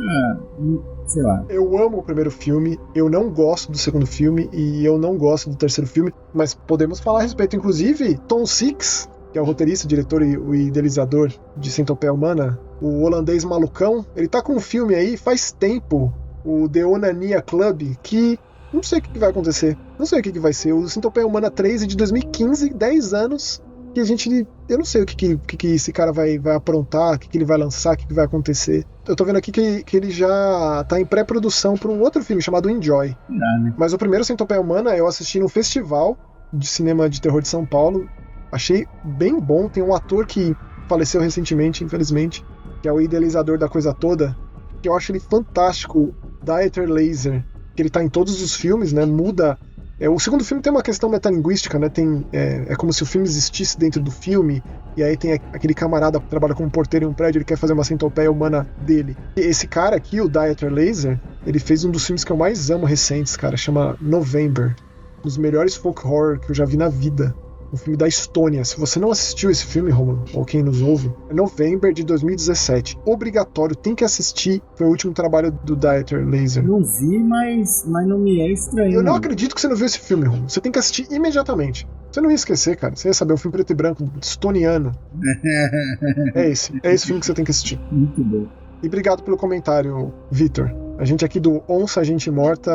sei lá. Eu amo o primeiro filme, eu não gosto do segundo filme e eu não gosto do terceiro filme, mas podemos falar a respeito. Inclusive, Tom Six, que é o roteirista, diretor e o idealizador de Centopeia Humana, o holandês malucão, ele tá com um filme aí faz tempo, o The Onania Club, que não sei o que vai acontecer, não sei o que vai ser. O Centopeia Humana 3 é de 2015, 10 anos, que a gente... Eu não sei o que esse cara vai aprontar, o que ele vai lançar, o que vai acontecer. Eu tô vendo aqui que ele já tá em pré-produção pra um outro filme chamado Enjoy. Né? Mas o primeiro Centopeia Humana eu assisti no Festival de Cinema de Terror de São Paulo. Achei bem bom. Tem um ator que faleceu recentemente, infelizmente, que é o idealizador da coisa toda, que eu acho ele fantástico, Dieter Laser, que ele tá em todos os filmes, né? Muda. O segundo filme tem uma questão metalinguística, né? É como se o filme existisse dentro do filme, e aí tem aquele camarada que trabalha como porteiro em um prédio, ele quer fazer uma centopeia humana dele. E esse cara aqui, o Dieter Laser, ele fez um dos filmes que eu mais amo recentes, cara, chama November. Um dos melhores folk horror que eu já vi na vida. Um filme da Estônia. Se você não assistiu esse filme, Romulo, ou quem nos ouve, é November de 2017. Obrigatório, tem que assistir. Foi o último trabalho do Dieter Laser. Não vi, mas não me é estranho. Eu não acredito que você não viu esse filme, Romulo. Você tem que assistir imediatamente. Você não ia esquecer, cara. Você ia saber, um filme preto e branco, estoniano. É esse filme que você tem que assistir. Muito bom. E obrigado pelo comentário, Vitor. A gente aqui do Onça Gente Morta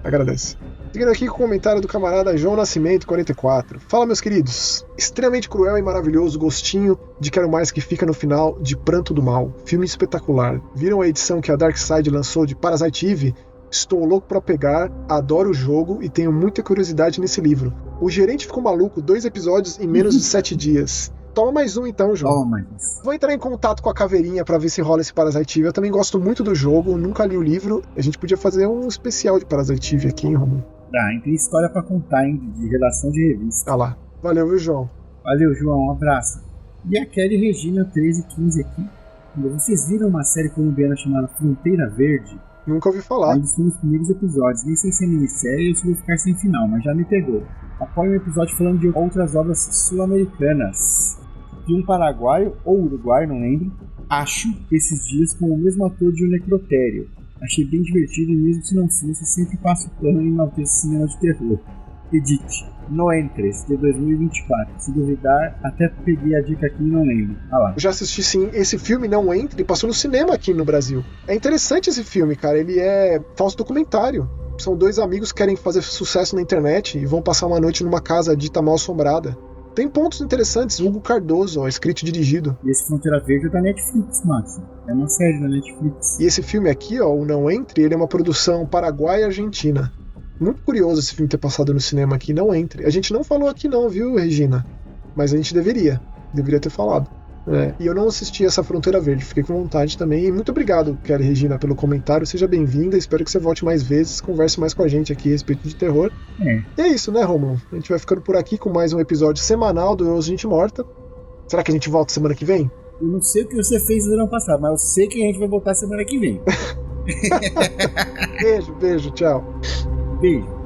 agradece. Seguindo aqui com o comentário do camarada João Nascimento, 44. Fala, meus queridos. Extremamente cruel e maravilhoso, gostinho de Quero Mais que fica no final de Pranto do Mal. Filme espetacular. Viram a edição que a Dark Side lançou de Parasite Eve? Estou louco pra pegar, adoro o jogo e tenho muita curiosidade nesse livro. O gerente ficou maluco, 2 episódios em menos de 7 dias. Toma mais um então, João. Toma mais. Vou entrar em contato com a Caveirinha pra ver se rola esse Parasite Eve. Eu também gosto muito do jogo, nunca li o livro. A gente podia fazer um especial de Parasite Eve aqui, hein, Romulo? Tem história pra contar, hein, de redação de revista. Ah lá. Valeu, viu, João? Valeu, João, um abraço. E a Kelly Regina 1315 aqui. Vocês viram uma série colombiana chamada Fronteira Verde? Nunca ouvi falar. Ainda estou nos primeiros episódios, nem sei se é minissérie ou se vou ficar sem final, mas já me pegou. Apoio um episódio falando de outras obras sul-americanas. De um paraguaio ou uruguaio, não lembro, acho, esses dias com o mesmo ator de O Necrotério. Achei bem divertido e mesmo se não fosse, sempre passo pano e enalteço cinema de terror. Edith, No Entres, de 2024. Se duvidar, até peguei a dica aqui e não lembro. Ah lá. Eu já assisti sim, esse filme Não Entre, passou no cinema aqui no Brasil. É interessante esse filme, cara, ele é falso documentário. São 2 amigos que querem fazer sucesso na internet e vão passar uma noite numa casa dita mal assombrada. Tem pontos interessantes, Hugo Cardoso, ó, escrito e dirigido. E esse Fronteira Verde é da Netflix, Max. É uma série da Netflix. E esse filme aqui, ó, o Não Entre, ele é uma produção paraguaia e argentina. Muito curioso esse filme ter passado no cinema aqui, Não Entre. A gente não falou aqui não, viu, Regina? Mas a gente deveria ter falado. E eu não assisti essa Fronteira Verde, fiquei com vontade também. E muito obrigado, Kelly Regina, pelo comentário. Seja bem-vinda, espero que você volte mais vezes, converse mais com a gente aqui a respeito de terror. E é isso, né, Romulo? A gente vai ficando por aqui com mais um episódio semanal do Eu Gente Morta. Será que a gente volta semana que vem? Eu não sei o que você fez no ano passado, mas eu sei que a gente vai voltar semana que vem. Beijo, tchau. Beijo.